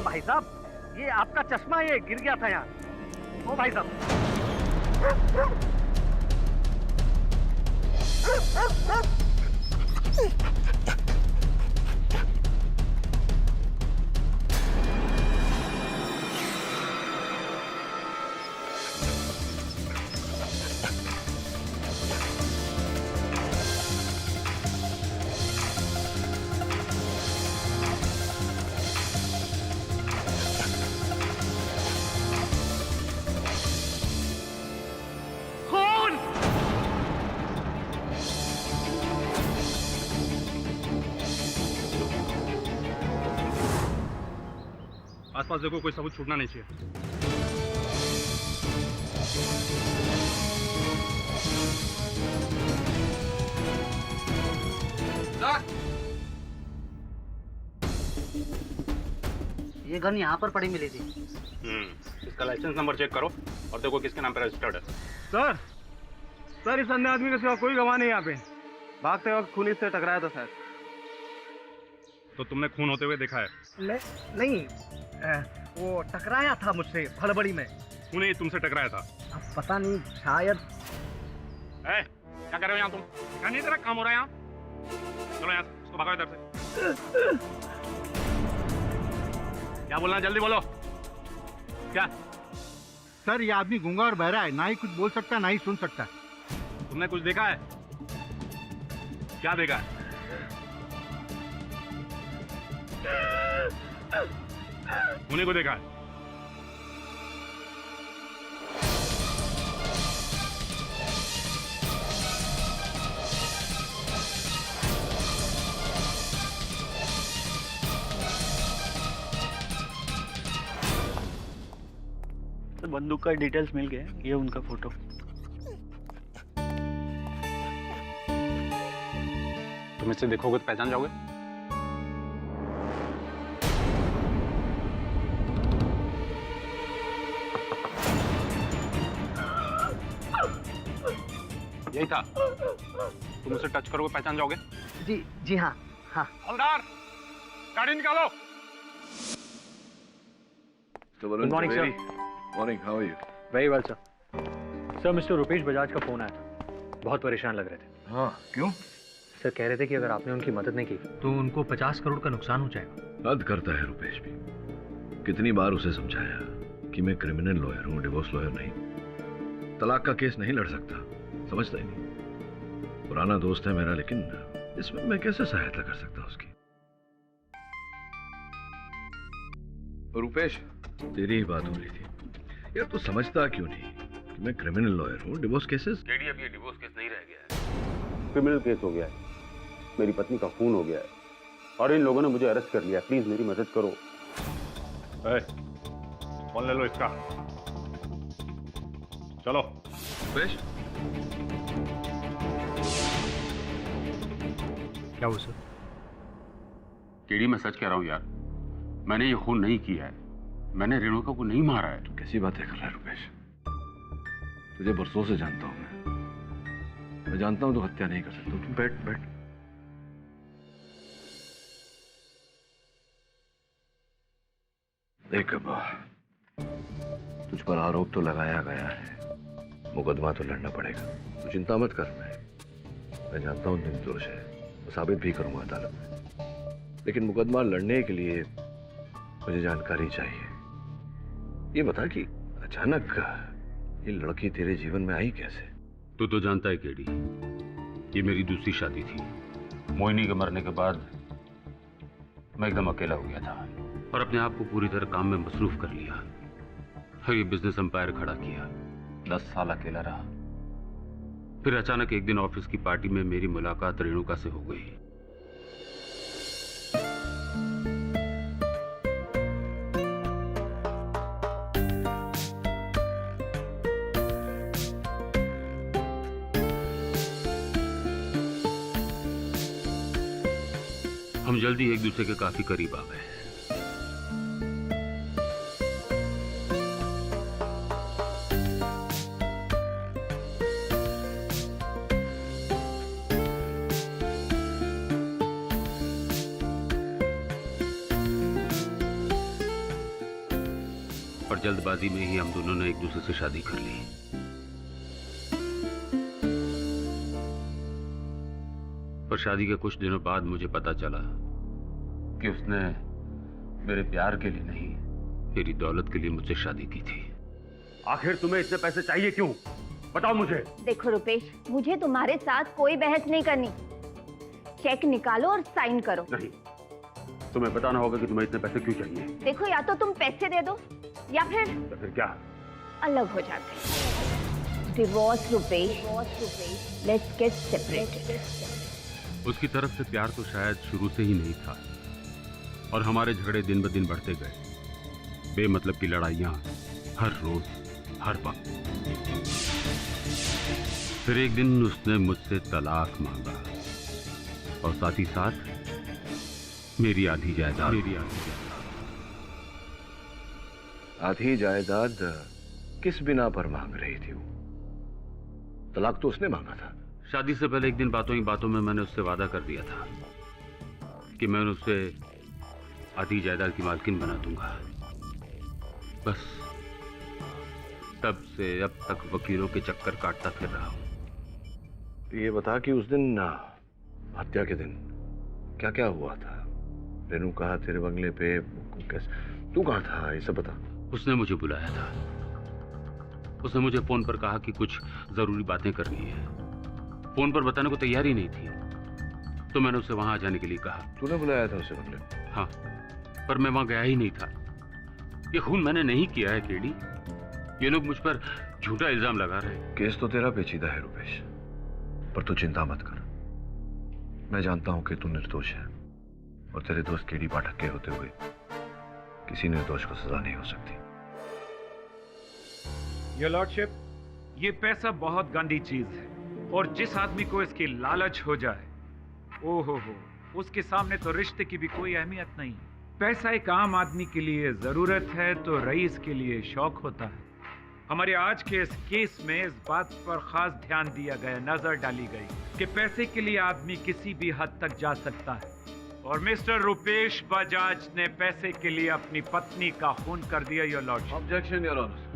भाई साहब, ये आपका चश्मा ये गिर गया था यहाँ। ओ भाई साहब। आसपास देखो, कोई सबूत छूटना नहीं चाहिए। ये गन यहाँ पर पड़ी मिली थी। इसका लाइसेंस नंबर चेक करो और देखो किसके नाम पे रजिस्टर्ड है। सर इस अन्य आदमी के सिवा कोई गवाह नहीं यहाँ पे। भागते वक्त खून से टकराया था सर। तो तुमने खून होते हुए देखा है? नहीं, वो टकराया था मुझसे हड़बड़ी में। खून तुमसे टकराया था? अब पता नहीं, शायद। क्या कर रहे हो यहाँ तुम? क्या नहीं तेरा काम हो रहा है यहाँ? चलो यहाँ से, उसको भगाओ इधर से। क्या बोलना, जल्दी बोलो। क्या? सर ये आदमी गूंगा और बहरा है, ना ही कुछ बोल सकता है ना ही सुन सकता है। तुमने कुछ देखा है? क्या देखा है? उन्हीं को देखा है? तो बंदूक का डिटेल्स मिल गए। ये उनका फोटो। तुम इससे देखोगे तो पहचान जाओगे? यही था? तुम उसे टच करोगे पहचान जाओगे? जी हाँ। हवलदार, गाड़ी निकालो। Good morning sir. Morning, how are you? Very well sir. Sir mister Rupesh Bajaj का फोन आया था। बहुत परेशान लग रहे थे। हाँ, क्यों? सर कह रहे थे कि अगर आपने उनकी मदद नहीं की तो उनको 50 करोड़ का नुकसान हो जाएगा। हद करता है रुपेश भी। कितनी बार उसे समझाया कि मैं क्रिमिनल लॉयर हूँ, डिवोर्स लॉयर नहीं। तलाक का केस नहीं लड़ सकता, समझता ही नहीं। पुराना दोस्त है मेरा, लेकिन इसमें मैं कैसे सहायता कर सकता उसकी? रुपेश, तेरी ही बात हो रही थी यार। तू समझता क्यों नहीं कि मैं क्रिमिनल लॉयर हूँ? डिवोर्स केसेस डैडी, अब ये डिवोर्स केस नहीं रह गया है, क्रिमिनल केस हो गया है। मेरी पत्नी का खून हो गया है और इन लोगों ने मुझे अरेस्ट कर लिया। प्लीज मेरी मदद करो। फोन ले लो इसका। चलो। रुपेश, क्या हुआ सर? टेडी, मैं सच कह रहा हूँ यार, मैंने ये खून नहीं किया है। मैंने रेणुका को नहीं मारा है। तू कैसी बातें कर रहा है रुपेश? तुझे बरसों से जानता हूँ मैं जानता हूँ तू हत्या नहीं कर सकता। तू बैठ बैठ। देख अब तुझ पर आरोप तो लगाया गया है, मुकदमा तो लड़ना पड़ेगा। तू चिंता मत कर। मैं जानता हूँ निर्दोष है, तो साबित भी करूंगा अदालत में। लेकिन मुकदमा लड़ने के लिए मुझे जानकारी चाहिए। ये बता कि अचानक ये लड़की तेरे जीवन में आई कैसे? तू तो जानता है केडी, ये मेरी दूसरी शादी थी। मोहिनी के मरने के बाद मैं एकदम अकेला हो गया था और अपने आप को पूरी तरह काम में मसरूफ कर लिया और ये बिजनेस एम्पायर खड़ा किया। 10 साल अकेला रहा। फिर अचानक एक दिन ऑफिस की पार्टी में मेरी मुलाकात रेणुका से हो गई। हम जल्दी एक दूसरे के काफी करीब आ गए। जल्दबाजी में ही हम दोनों ने एक दूसरे से शादी कर ली। पर शादी के कुछ दिनों बाद मुझे पता चला कि उसने मेरे प्यार के लिए नहीं, मेरी दौलत के लिए मुझसे शादी की थी। आखिर तुम्हें इतने पैसे चाहिए क्यों? बताओ मुझे। देखो रुपेश, मुझे तुम्हारे साथ कोई बहस नहीं करनी। चेक निकालो और साइन करो। नहीं, तुम्हें बताना होगा कि तुम्हें इतने पैसे क्यों चाहिए। देखो, या तो तुम पैसे दे दो या फिर क्या? अलग हो जाते हैं। Divorce Rupesh, let's get separated. उसकी तरफ से प्यार तो शायद शुरू से ही नहीं था और हमारे झगड़े दिन ब दिन बढ़ते गए। बेमतलब की लड़ाइयां हर रोज, हर वक्त। फिर एक दिन उसने मुझसे तलाक मांगा और साथ ही साथ मेरी आधी जायदाद। आधी जायदाद किस बिना पर मांग रही थी वो? तलाक तो उसने मांगा था। शादी से पहले एक दिन बातों ही बातों में मैंने उससे वादा कर दिया था कि मैं उसे आधी जायदाद की मालकिन बना दूंगा। बस तब से अब तक वकीलों के चक्कर काटता फिर रहा हूं। ये बता कि उस दिन हत्या के दिन क्या क्या हुआ था? रेनू कहा तेरे बंगले पे कैसे, तू कहाँ था, ये सब बता। उसने मुझे बुलाया था। उसने मुझे फोन पर कहा कि कुछ जरूरी बातें करनी है। फोन पर बताने को तैयार ही नहीं थी, तो मैंने उसे वहां आ जाने के लिए कहा। तूने बुलाया था उसे बंगले पे? हाँ, पर मैं वहां गया ही नहीं था। ये खून मैंने नहीं किया है केडी। ये लोग मुझ पर झूठा इल्जाम लगा रहे हैं। केस तो तेरा पेचीदा है रुपेश, पर तू चिंता मत कर। मैं जानता हूं कि तू निर्दोष है और तेरे दोस्त केडी पाठक के होते हुए किसी निर्दोष को सजा नहीं हो सकती। योर लॉर्डशिप, ये पैसा बहुत गंदी चीज है और जिस आदमी को इसकी लालच हो जाए, ओहो हो, उसके सामने तो रिश्ते की भी कोई अहमियत नहीं। पैसा एक आम आदमी के लिए जरूरत है तो रईस के लिए शौक होता है। हमारे आज के इस केस में इस बात पर खास ध्यान दिया गया, नजर डाली गई कि पैसे के लिए आदमी किसी भी हद तक जा सकता है और मिस्टर रुपेश बजाज ने पैसे के लिए अपनी पत्नी का खून कर दिया। Your lordship. Objection your honour.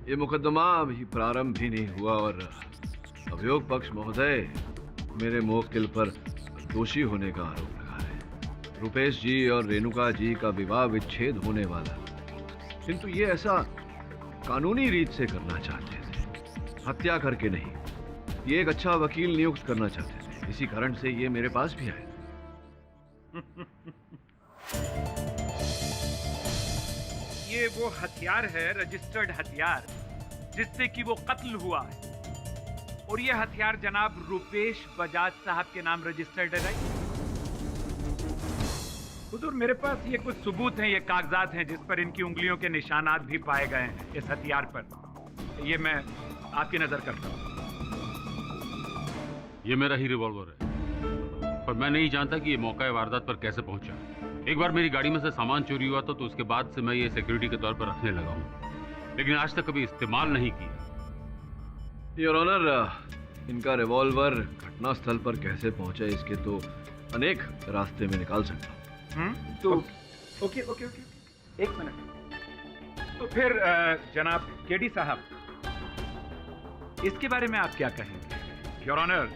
ये मुकदमा अभी प्रारंभ भी नहीं हुआ और अभियोग पक्ष महोदय मेरे मुवक्किल पर दोषी होने का आरोप लगा रहे। रुपेश जी और रेणुका जी का विवाह विच्छेद होने वाला, किंतु ये ऐसा कानूनी रीत से करना चाहते थे, हत्या करके नहीं। ये एक अच्छा वकील नियुक्त करना चाहते थे, इसी कारण से ये मेरे पास भी आए। ये वो हथियार है, रजिस्टर्ड हथियार, जिससे कि वो कत्ल हुआ है और ये हथियार जनाब रुपेश बजाज साहब के नाम रजिस्टर्ड है। राइट हुजूर, मेरे पास ये कुछ सबूत हैं, ये कागजात हैं जिस पर इनकी उंगलियों के निशानात भी पाए गए हैं इस हथियार पर। ये मैं आपकी नजर करता हूं। ये मेरा ही रिवॉल्वर है, पर मैं नहीं जानता कि ये मौका वारदात पर कैसे पहुंचा। एक बार मेरी गाड़ी में से सामान चोरी हुआ तो उसके बाद से मैं ये सिक्योरिटी के तौर पर रखने लगा हूं, लेकिन आज तक कभी इस्तेमाल नहीं किया। योर ऑनर, इनका रिवॉल्वर घटनास्थल पर कैसे पहुंचा इसके तो अनेक रास्ते में निकाल सकता हूं। तो ओके, एक मिनट। तो फिर जनाब केडी साहब, इसके बारे में आप क्या कहेंगे? योर ऑनर,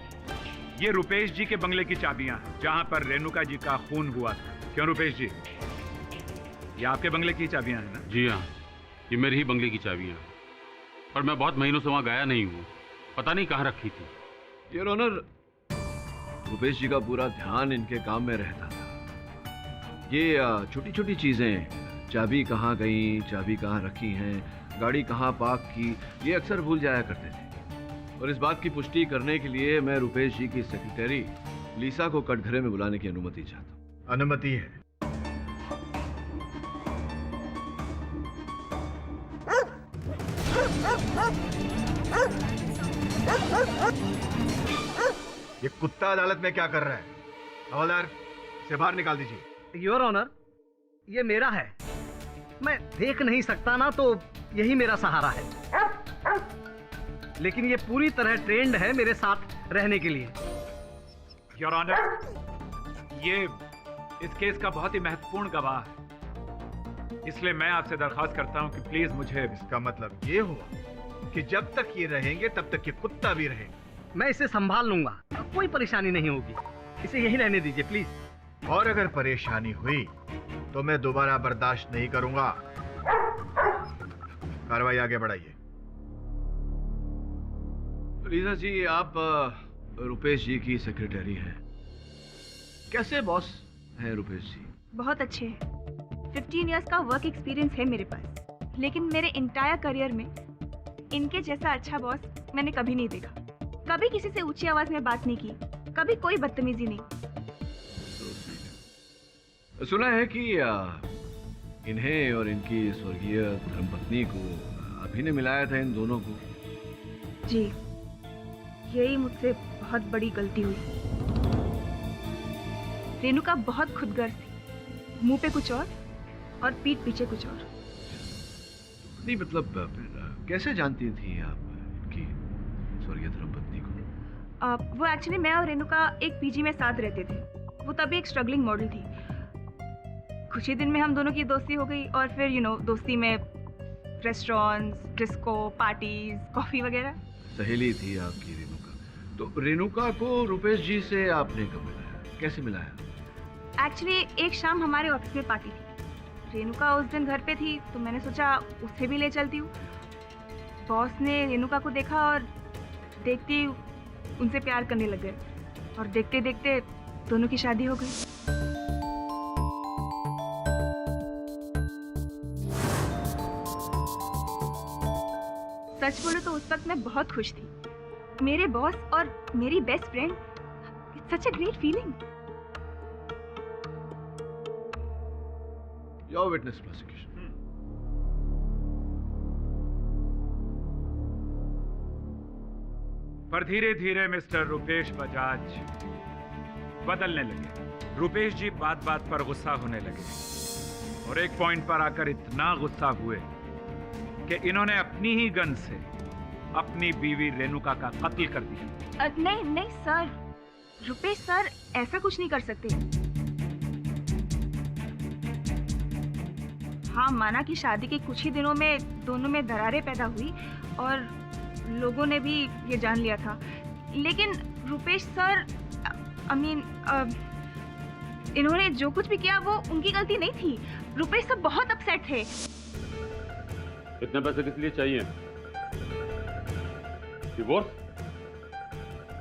ये रुपेश जी के बंगले की चाबियां हैं जहां पर रेणुका जी का खून हुआ था। क्यों रुपेश जी, ये आपके बंगले की चाबियां हैं ना? जी हाँ, ये मेरी ही बंगले की चाबियां हैं, पर मैं बहुत महीनों से वहां गया नहीं हूँ, पता नहीं कहाँ रखी थी। योर ऑनर, रुपेश जी का पूरा ध्यान इनके काम में रहता था। ये छोटी छोटी चीजें, चाबी कहाँ गई, चाबी कहाँ रखी हैं, गाड़ी कहाँ पार्क की, ये अक्सर भूल जाया करते थे। और इस बात की पुष्टि करने के लिए मैं रुपेश जी की सेक्रेटरी लीसा को कटघरे में बुलाने की अनुमति चाहता हूँ। अनुमति है। ये कुत्ता अदालत में क्या कर रहा है? हवलदार, इसे बाहर निकाल दीजिए। योर ऑनर, ये मेरा है, मैं देख नहीं सकता ना, तो यही मेरा सहारा है, लेकिन ये पूरी तरह ट्रेंड है मेरे साथ रहने के लिए। योर ऑनर, ये इस केस का बहुत ही महत्वपूर्ण गवाह है। इसलिए मैं आपसे दरखास्त करता हूं कि प्लीज मुझे इसका मतलब ये हुआ कि जब तक ये रहेंगे तब तक ये कुत्ता भी रहेगा। मैं इसे संभाल लूंगा, कोई परेशानी नहीं होगी। इसे यही रहने दीजिए प्लीज। और अगर परेशानी हुई तो मैं दोबारा बर्दाश्त नहीं करूंगा। कार्रवाई आगे बढ़ाइए। लीजा जी, आप रुपेश जी की सेक्रेटरी हैं। कैसे बॉस हैं रुपेश जी? बहुत अच्छे हैं। 15 इयर्स का वर्क एक्सपीरियंस है मेरे पास, लेकिन मेरे इंटायर करियर में इनके जैसा अच्छा बॉस मैंने कभी नहीं देखा। कभी किसी से ऊंची आवाज में बात नहीं की, कभी कोई बदतमीजी नहीं। सुना है कि इन्हें और इनकी स्वर्गीय धर्मपत्नी को अभी ने मिलाया था इन दोनों को। जी, यही मुझसे बहुत बड़ी गलती हुई। रेणुका बहुत खुदगर्ज थी, मुंह पे कुछ और पीठ पीछे कुछ और। नहीं मतलब फिर कैसे जानती थी आप इनकी स्वर्गीय धर्मपत्नी को? वो एक्चुअली मैं और रेणुका एक पीजी में साथ रहते थे। वो तभी एक स्ट्रगलिंग मॉडल थी। कुछ ही दिन में हम दोनों की दोस्ती हो गई और फिर दोस्ती में रेस्टोरेंट्स, डिस्को, पार्टीज, कॉफी वगैरह। सहेली थी आपकी रेणुका। तो रेणुका को रुपेश जी से आपने कब मिलाया, कैसे मिलाया? एक्चुअली एक शाम हमारे ऑफिस में पार्टी थी। रेणुका उस दिन घर पे थी तो मैंने सोचा उसे भी ले चलती हूँ। बॉस ने रेणुका को देखा और देखते ही उनसे प्यार करने लग गए और देखते देखते दोनों की शादी हो गई। सच बोलो तो उस वक्त मैं बहुत खुश थी। मेरे बॉस और मेरी best friend, it's such a great feeling. Your witness prosecution. पर धीरे धीरे मिस्टर रुपेश बजाज बदलने लगे। रुपेश जी बात बात पर गुस्सा होने लगे और एक पॉइंट पर आकर इतना गुस्सा हुए कि इन्होंने अपनी ही गन से अपनी बीवी रेणुका का कत्ल कर दिया। नहीं नहीं सर, रुपेश सर ऐसा कुछ नहीं कर सकते। हाँ, माना कि शादी के कुछ ही दिनों में दोनों में दरारें पैदा हुई और लोगों ने भी ये जान लिया था, लेकिन रुपेश सर इन्होंने जो कुछ भी किया वो उनकी गलती नहीं थी। रुपेश सर बहुत अपसेट थे। इतने पैसे किस लिए चाहिए? डिवोर्स?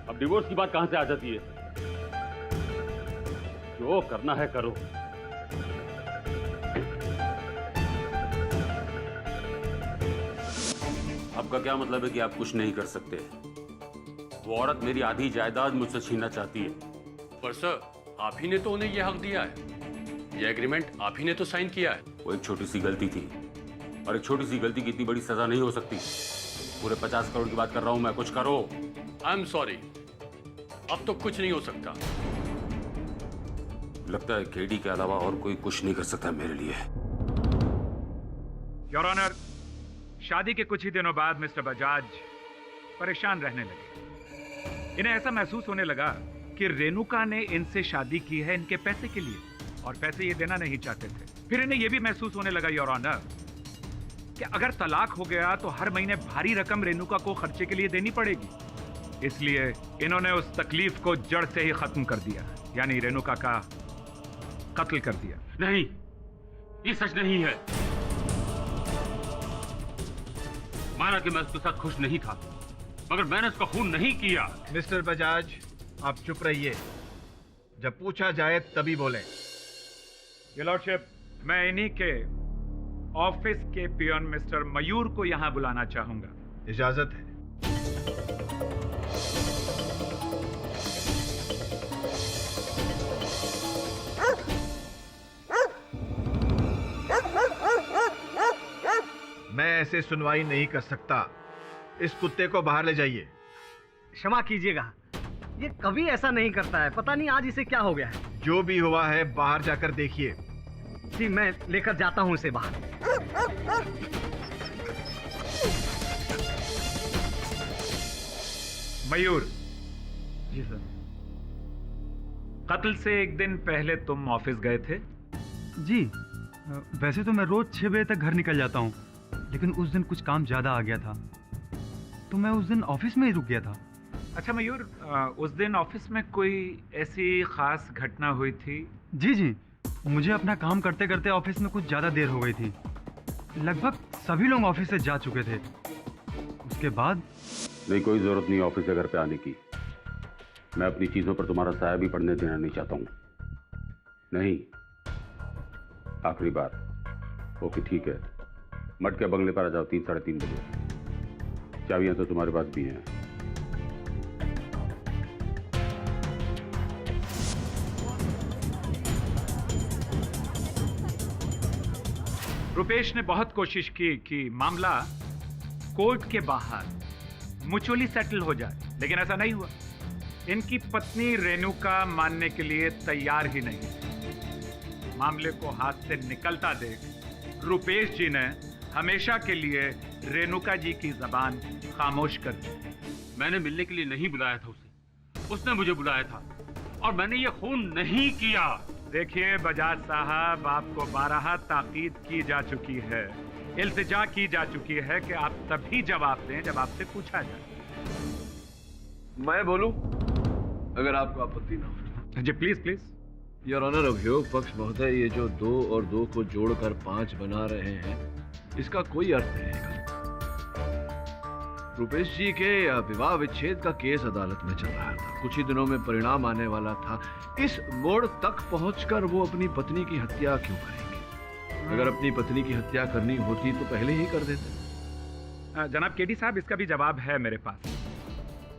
अब डिवोर्स की बात कहां से आ जाती है? जो करना है करो। आपका क्या मतलब है कि आप कुछ नहीं कर सकते? वो औरत मेरी आधी जायदाद मुझसे छीनना चाहती है। पर सर, आप ही ने तो उन्हें यह हक दिया है। यह एग्रीमेंट आप ही ने तो साइन किया है। वो एक छोटी सी गलती थी और एक छोटी सी गलती की इतनी बड़ी सजा नहीं हो सकती। पूरे 50 करोड़ की बात कर रहा हूं मैं, कुछ करो। आई एम सॉरी, अब तो कुछ नहीं हो सकता। लगता है केडी के अलावा और कोई कुछ नहीं कर सकता मेरे लिए। योर ऑनर, शादी के कुछ ही दिनों बाद मिस्टर बजाज परेशान रहने लगे। इन्हें ऐसा महसूस होने लगा कि रेणुका ने इनसे शादी की है इनके पैसे के लिए और पैसे ये देना नहीं चाहते थे। फिर इन्हें यह भी महसूस होने लगा योर ऑनर कि अगर तलाक हो गया तो हर महीने भारी रकम रेणुका को खर्चे के लिए देनी पड़ेगी। इसलिए इन्होंने उस तकलीफ को जड़ से ही खत्म कर दिया, यानी रेणुका का कत्ल कर दिया। नहीं, ये सच नहीं है। माना कि मैं उसके साथ खुश नहीं था, मगर मैंने उसका खून नहीं किया। मिस्टर बजाज, आप चुप रहिए। जब पूछा जाए तभी बोलें। योर लॉर्डशिप, मैं इन्हीं के ऑफिस के पियन मिस्टर मयूर को यहां बुलाना चाहूंगा। इजाजत है। मैं ऐसे सुनवाई नहीं कर सकता। इस कुत्ते को बाहर ले जाइए। क्षमा कीजिएगा, ये कभी ऐसा नहीं करता है। पता नहीं आज इसे क्या हो गया है। जो भी हुआ है बाहर जाकर देखिए। जी, मैं लेकर जाता हूं इसे बाहर। मयूर। जी सर। कत्ल से एक दिन पहले तुम ऑफिस गए थे? जी। वैसे तो मैं रोज 6 बजे तक घर निकल जाता हूँ, लेकिन उस दिन कुछ काम ज्यादा आ गया था, तो मैं उस दिन ऑफिस में ही रुक गया था। अच्छा मयूर, उस दिन ऑफिस में कोई ऐसी खास घटना हुई थी? जी, मुझे अपना काम करते करते ऑफिस में कुछ ज्यादा देर हो गई थी। लगभग सभी लोग ऑफिस से जा चुके थे। उसके बाद नहीं, कोई जरूरत नहीं ऑफिस से घर पे आने की। मैं अपनी चीजों पर तुम्हारा साया भी पड़ने देना नहीं चाहता हूँ। नहीं, आखिरी बार। ओके ठीक है, मट के बंगले पर आ जाओ 3 साढ़े 3 बजे। चाबियां तो तुम्हारे पास भी हैं। रुपेश ने बहुत कोशिश की कि मामला कोर्ट के बाहर म्यूचुअली सेटल हो जाए, लेकिन ऐसा नहीं हुआ। इनकी पत्नी रेणुका मानने के लिए तैयार ही नहीं। मामले को हाथ से निकलता देख रुपेश जी ने हमेशा के लिए रेणुका जी की जबान खामोश कर दी। मैंने मिलने के लिए नहीं बुलाया था उसे, उसने मुझे बुलाया था, और मैंने ये खून नहीं किया। देखिए बजाज साहब, आपको 12 ताकीद की जा चुकी है, इल्तिजा की जा चुकी है कि आप तभी जवाब दें जब आपसे पूछा जाए। मैं बोलूं अगर आपको आपत्ति ना हो। जी प्लीज प्लीज। योर ऑनर, अभियोग पक्ष महोदय, ये जो 2 और 2 को जोड़कर 5 बना रहे हैं, इसका कोई अर्थ नहीं है। रुपेश जी के विवाह विच्छेद का केस अदालत में चल रहा था, कुछ ही दिनों में परिणाम आने वाला था। इस मोड़ तक पहुंचकर वो अपनी पत्नी की हत्या क्यों करेंगे? अगर अपनी पत्नी की हत्या करनी होती तो पहले ही कर देते। जनाब केडी साहब, इसका भी जवाब है मेरे पास।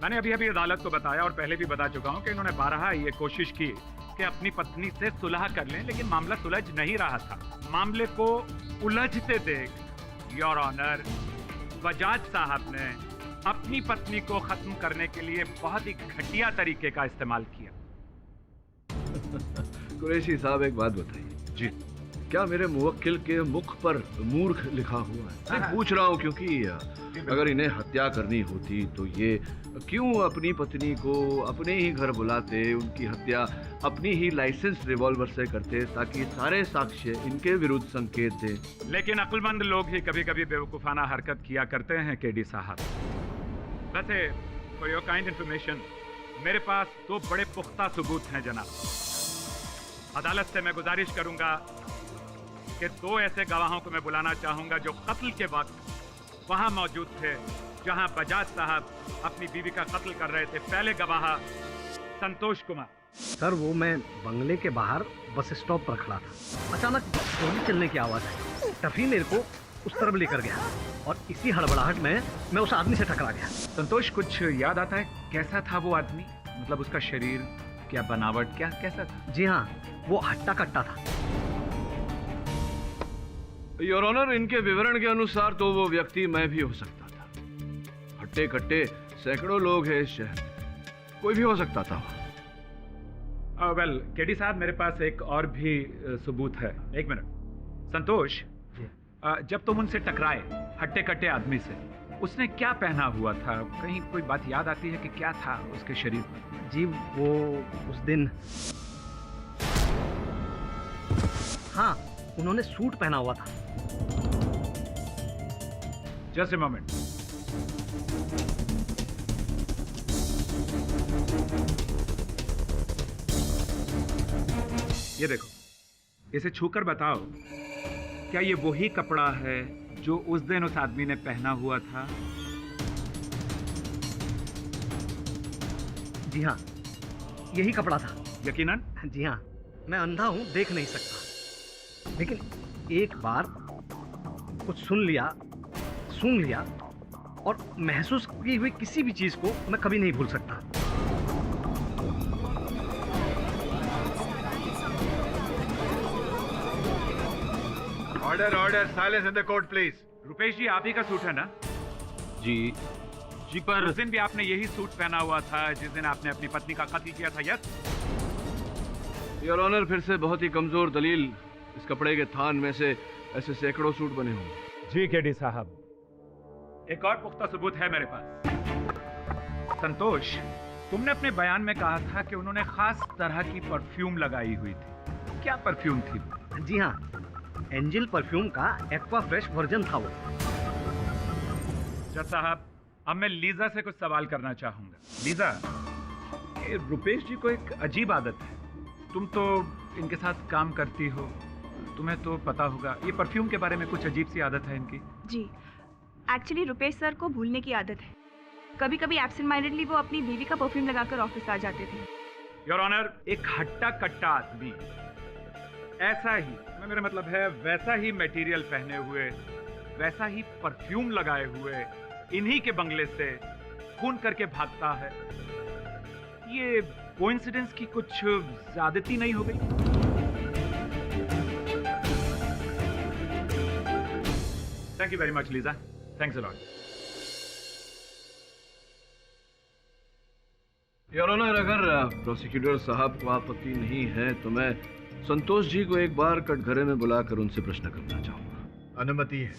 मैंने अभी अभी अदालत को बताया और पहले भी बता चुका हूं कि इन्होंने 12 ये कोशिश की कि अपनी पत्नी से सुलह कर लें, लेकिन मामला सुलझ नहीं रहा था। मामले को उलझते देख योर ऑनर, बजाज साहब ने अपनी पत्नी को खत्म करने के लिए बहुत ही घटिया तरीके का इस्तेमाल किया। कुरैशी साहब, एक बात बताइए जी, क्या मेरे मुवक्किल के मुख पर मूर्ख लिखा हुआ है? मैं पूछ रहा हूँ क्योंकि अगर इन्हें हत्या करनी होती तो ये क्यों अपनी पत्नी को अपने ही घर बुलाते, उनकी हत्या अपनी ही लाइसेंस रिवॉल्वर से करते, ताकि सारे साक्ष्य इनके विरुद्ध संकेत दे। लेकिन अक्लमंद लोग ही कभी कभी बेवकूफाना हरकत किया करते हैं केडी साहब। वैसे फॉर योर काइंड इंफॉर्मेशन, मेरे पास 2 बड़े पुख्ता सबूत हैं जनाब। अदालत से मैं गुजारिश करूंगा कि 2 ऐसे गवाहों को मैं बुलाना चाहूंगा जो कत्ल के वक्त वहां मौजूद थे जहां बजाज साहब अपनी बीवी का कत्ल कर रहे थे। पहले गवाह संतोष कुमार। सर, वो मैं बंगले के बाहर बस स्टॉप पर खड़ा था। अचानक गोली चलने की आवाज आई। टफी मेरे को उस तरफ लेकर गया और इसी हड़बड़ाहट में मैं उस आदमी से टकरा गया। संतोष, कुछ याद आता है कैसा था वो आदमी? मतलब उसका शरीर, क्या बनावट, क्या कैसा था? जी हाँ, वो हट्टा कट्टा था। योर ऑनर, इनके विवरण के अनुसार तो वो व्यक्ति मैं भी हो सकता था। हट्टे कट्टे सैकड़ों लोग हैं इस शहर में, कोई भी हो सकता था। वेल केडी साहब, मेरे पास एक और भी सबूत है। एक मिनट संतोष, जब तुम उनसे टकराए हट्टे कट्टे आदमी से, उसने क्या पहना हुआ था? कहीं कोई बात याद आती है कि क्या था उसके शरीर पर? जी, वो उस दिन, हाँ, उन्होंने सूट पहना हुआ था। Just a moment. ये देखो, इसे छूकर बताओ, क्या ये वही कपड़ा है जो उस दिन उस आदमी ने पहना हुआ था? जी हाँ, यही कपड़ा था। यकीनन? जी हाँ, मैं अंधा हूं, देख नहीं सकता, लेकिन एक बार कुछ सुन लिया और महसूस की हुई किसी भी चीज को मैं कभी नहीं भूल सकता। Order, silence in the court please. Rupesh ji, आप ही का सूट है ना? जी पर उस दिन भी आपने यही सूट पहना हुआ था जिस दिन आपने अपनी पत्नी का कत्ल किया था? यस योर ऑनर, फिर से बहुत ही कमजोर दलील। इस कपड़े के थान में से ऐसे सैकड़ों सूट बने होंगे। जी केडी साहब, एक और पुख्ता सबूत है मेरे पास। संतोष, तुमने अपने बयान में कहा था कि उन्होंने खास तरह की परफ्यूम लगाई हुई थी। क्या परफ्यूम थी? जी हाँ, एंजिल परफ्यूम का एक्वा फ्रेश वर्जन था वो। जज साहब, अब मैं लीजा से कुछ सवाल करना चाहूंगा। लीजा, ये रुपेश जी को एक अजीब आदत है। तुम तो इनके साथ काम करती हो, तुम्हें तो पता होगा ये परफ्यूम के बारे में कुछ अजीब सी आदत है इनकी। जी, एक्चुअली रुपेश सर को भूलने की आदत है। कभी कभी एब्सेंट माइंडेडली वो अपनी बीवी का परफ्यूम लगाकर ऑफिस आ जाते थे। योर ऑनर, एक हट्टा कट्टा आदमी ऐसा ही, मेरा मतलब है वैसा ही मटेरियल पहने हुए, वैसा ही परफ्यूम लगाए हुए इन्हीं के बंगले से खून करके भागता है। ये कोइंसिडेंस की कुछ ज्यादती नहीं हो गई? Thank you very much Lisa, thanks a lot. Your honour, अगर प्रोसिक्यूटर साहब को आपत्ति नहीं है तो मैं संतोष जी को एक बार कटघरे में बुलाकर उनसे प्रश्न करना चाहूंगा। अनुमति है।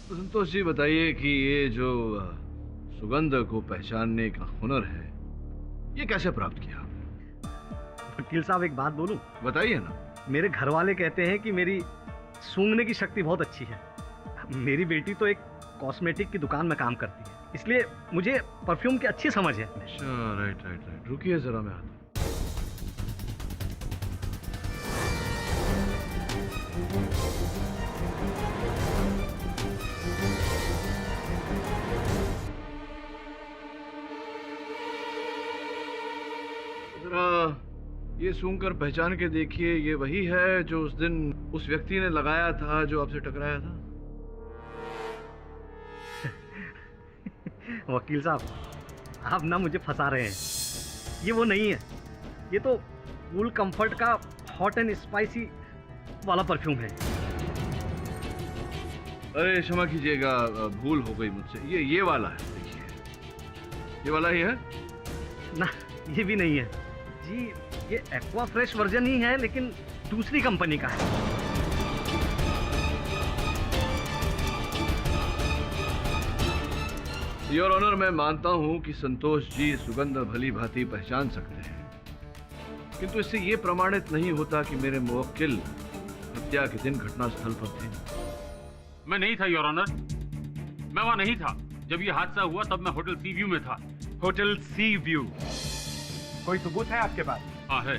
तो संतोष जी बताइए कि ये जो सुगंध को पहचानने का हुनर है, ये कैसे प्राप्त किया? वकील साहब, एक बात बोलूं? बताइए ना। मेरे घर वाले कहते हैं कि मेरी सूंघने की शक्ति बहुत अच्छी है। मेरी बेटी तो एक कॉस्मेटिक की दुकान में काम करती है, इसलिए मुझे परफ्यूम की अच्छी समझ है। अच्छा, राइट राइट राइट, रुकिए जरा, मैं आता हूं। जरा ये सूंघकर पहचान के देखिए, ये वही है जो उस दिन उस व्यक्ति ने लगाया था जो आपसे टकराया था? वकील साहब, आप ना मुझे फंसा रहे हैं। ये वो नहीं है, ये तो कूल कंफर्ट का हॉट एंड स्पाइसी वाला परफ्यूम है। अरे क्षमा कीजिएगा, भूल हो गई मुझसे। ये वाला है, देखिए, ये वाला ही है ना? ये भी नहीं है जी, ये एक्वा फ्रेश वर्जन ही है, लेकिन दूसरी कंपनी का है। योर ऑनर, मैं मानता हूं कि संतोष जी सुगंध भली भांति पहचान सकते हैं, किंतु इससे यह प्रमाणित नहीं होता कि मेरे मुवक्किल हत्या के दिन घटनास्थल पर थे। मैं नहीं था योर ऑनर, मैं वहां नहीं था। जब ये हादसा हुआ तब मैं होटल सी व्यू में था। होटल सी व्यू? कोई सबूत है आपके पास? हाँ है।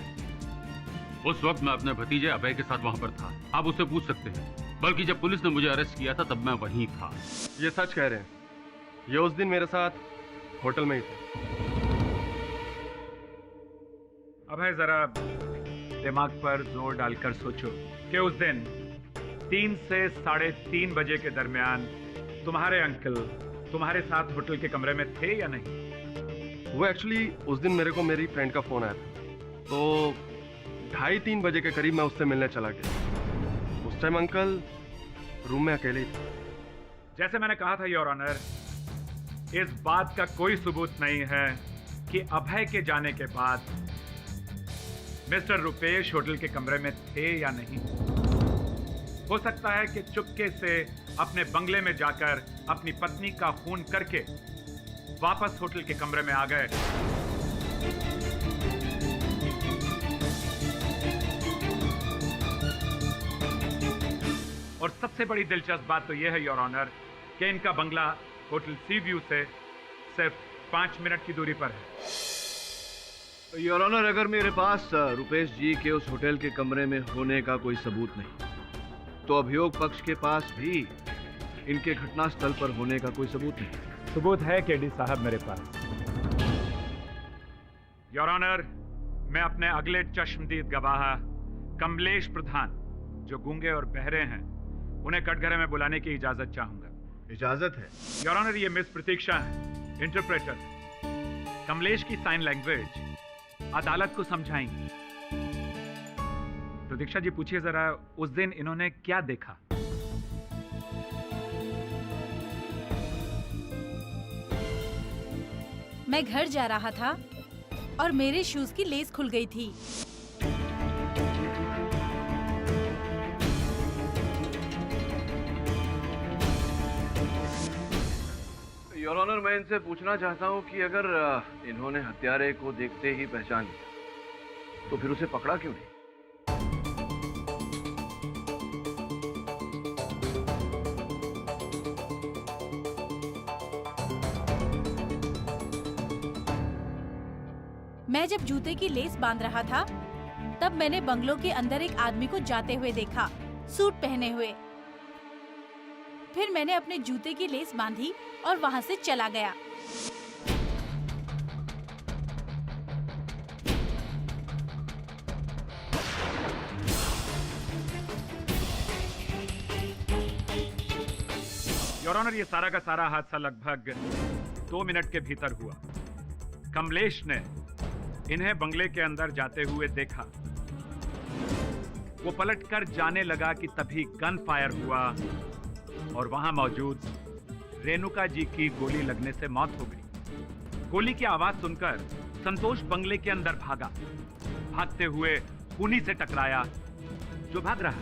उस वक्त मैं अपने भतीजे अभय के साथ वहां पर था, आप उससे पूछ सकते हैं। बल्कि जब पुलिस ने मुझे अरेस्ट किया था तब मैं वहीं था। ये सच कह रहे हैं, ये उस दिन मेरे साथ होटल में ही थे। अभय, जरा दिमाग पर जोर डालकर सोचो कि उस दिन 3 से 3:30 बजे के दरमियान तुम्हारे अंकल तुम्हारे साथ होटल के कमरे में थे या नहीं? वो एक्चुअली उस दिन मेरे को मेरी फ्रेंड का फोन आया था, तो 2:30-3 बजे के करीब मैं उससे मिलने चला गया। उस टाइम अंकल रूम में अकेले ही थे। जैसे मैंने कहा था योर ऑनर, इस बात का कोई सबूत नहीं है कि अभय के जाने के बाद मिस्टर रुपेश होटल के कमरे में थे या नहीं। हो सकता है कि चुपके से अपने बंगले में जाकर अपनी पत्नी का खून करके वापस होटल के कमरे में आ गए। और सबसे बड़ी दिलचस्प बात तो यह है योर ऑनर कि इनका बंगला होटल सी व्यू से सिर्फ 5 मिनट की दूरी पर है। योर ऑनर, अगर मेरे पास रुपेश जी के उस होटल के कमरे में होने का कोई सबूत नहीं, तो अभियोग पक्ष के पास भी इनके घटनास्थल पर होने का कोई सबूत नहीं। सबूत है केडी साहब मेरे पास। योर ऑनर, मैं अपने अगले चश्मदीद गवाह कमलेश प्रधान, जो गूंगे और बहरे हैं, उन्हें कटघरे में बुलाने की इजाजत चाहूंगा। इजाजत है? योर ऑनर, ये मिस प्रतीक्षा है, इंटरप्रेटर। कमलेश की साइन लैंग्वेज अदालत को समझाएंगी। प्रतीक्षा जी, पूछिए जरा, उस दिन इन्होंने क्या देखा? मैं घर जा रहा था और मेरे शूज की लेस खुल गई थी। योर ऑनर, मैं इनसे पूछना चाहता हूं कि अगर इन्होंने हत्यारे को देखते ही पहचान लिया, तो फिर उसे पकड़ा क्यों नहीं? मैं जब जूते की लेस बांध रहा था तब मैंने बंगलो के अंदर एक आदमी को जाते हुए देखा, सूट पहने हुए। फिर मैंने अपने जूते की लेस बांधी और वहाँ से चला गया। योर ऑनर, ये सारा का सारा हादसा लगभग 2 मिनट के भीतर हुआ। कमलेश ने इन्हें बंगले के अंदर जाते हुए देखा। वो पलटकर जाने लगा कि तभी गन फायर हुआ और वहां मौजूद रेणुका जी की गोली लगने से मौत हो गई। गोली की आवाज सुनकर संतोष बंगले के अंदर भागा। भागते हुए खूनी से टकराया जो भाग रहा।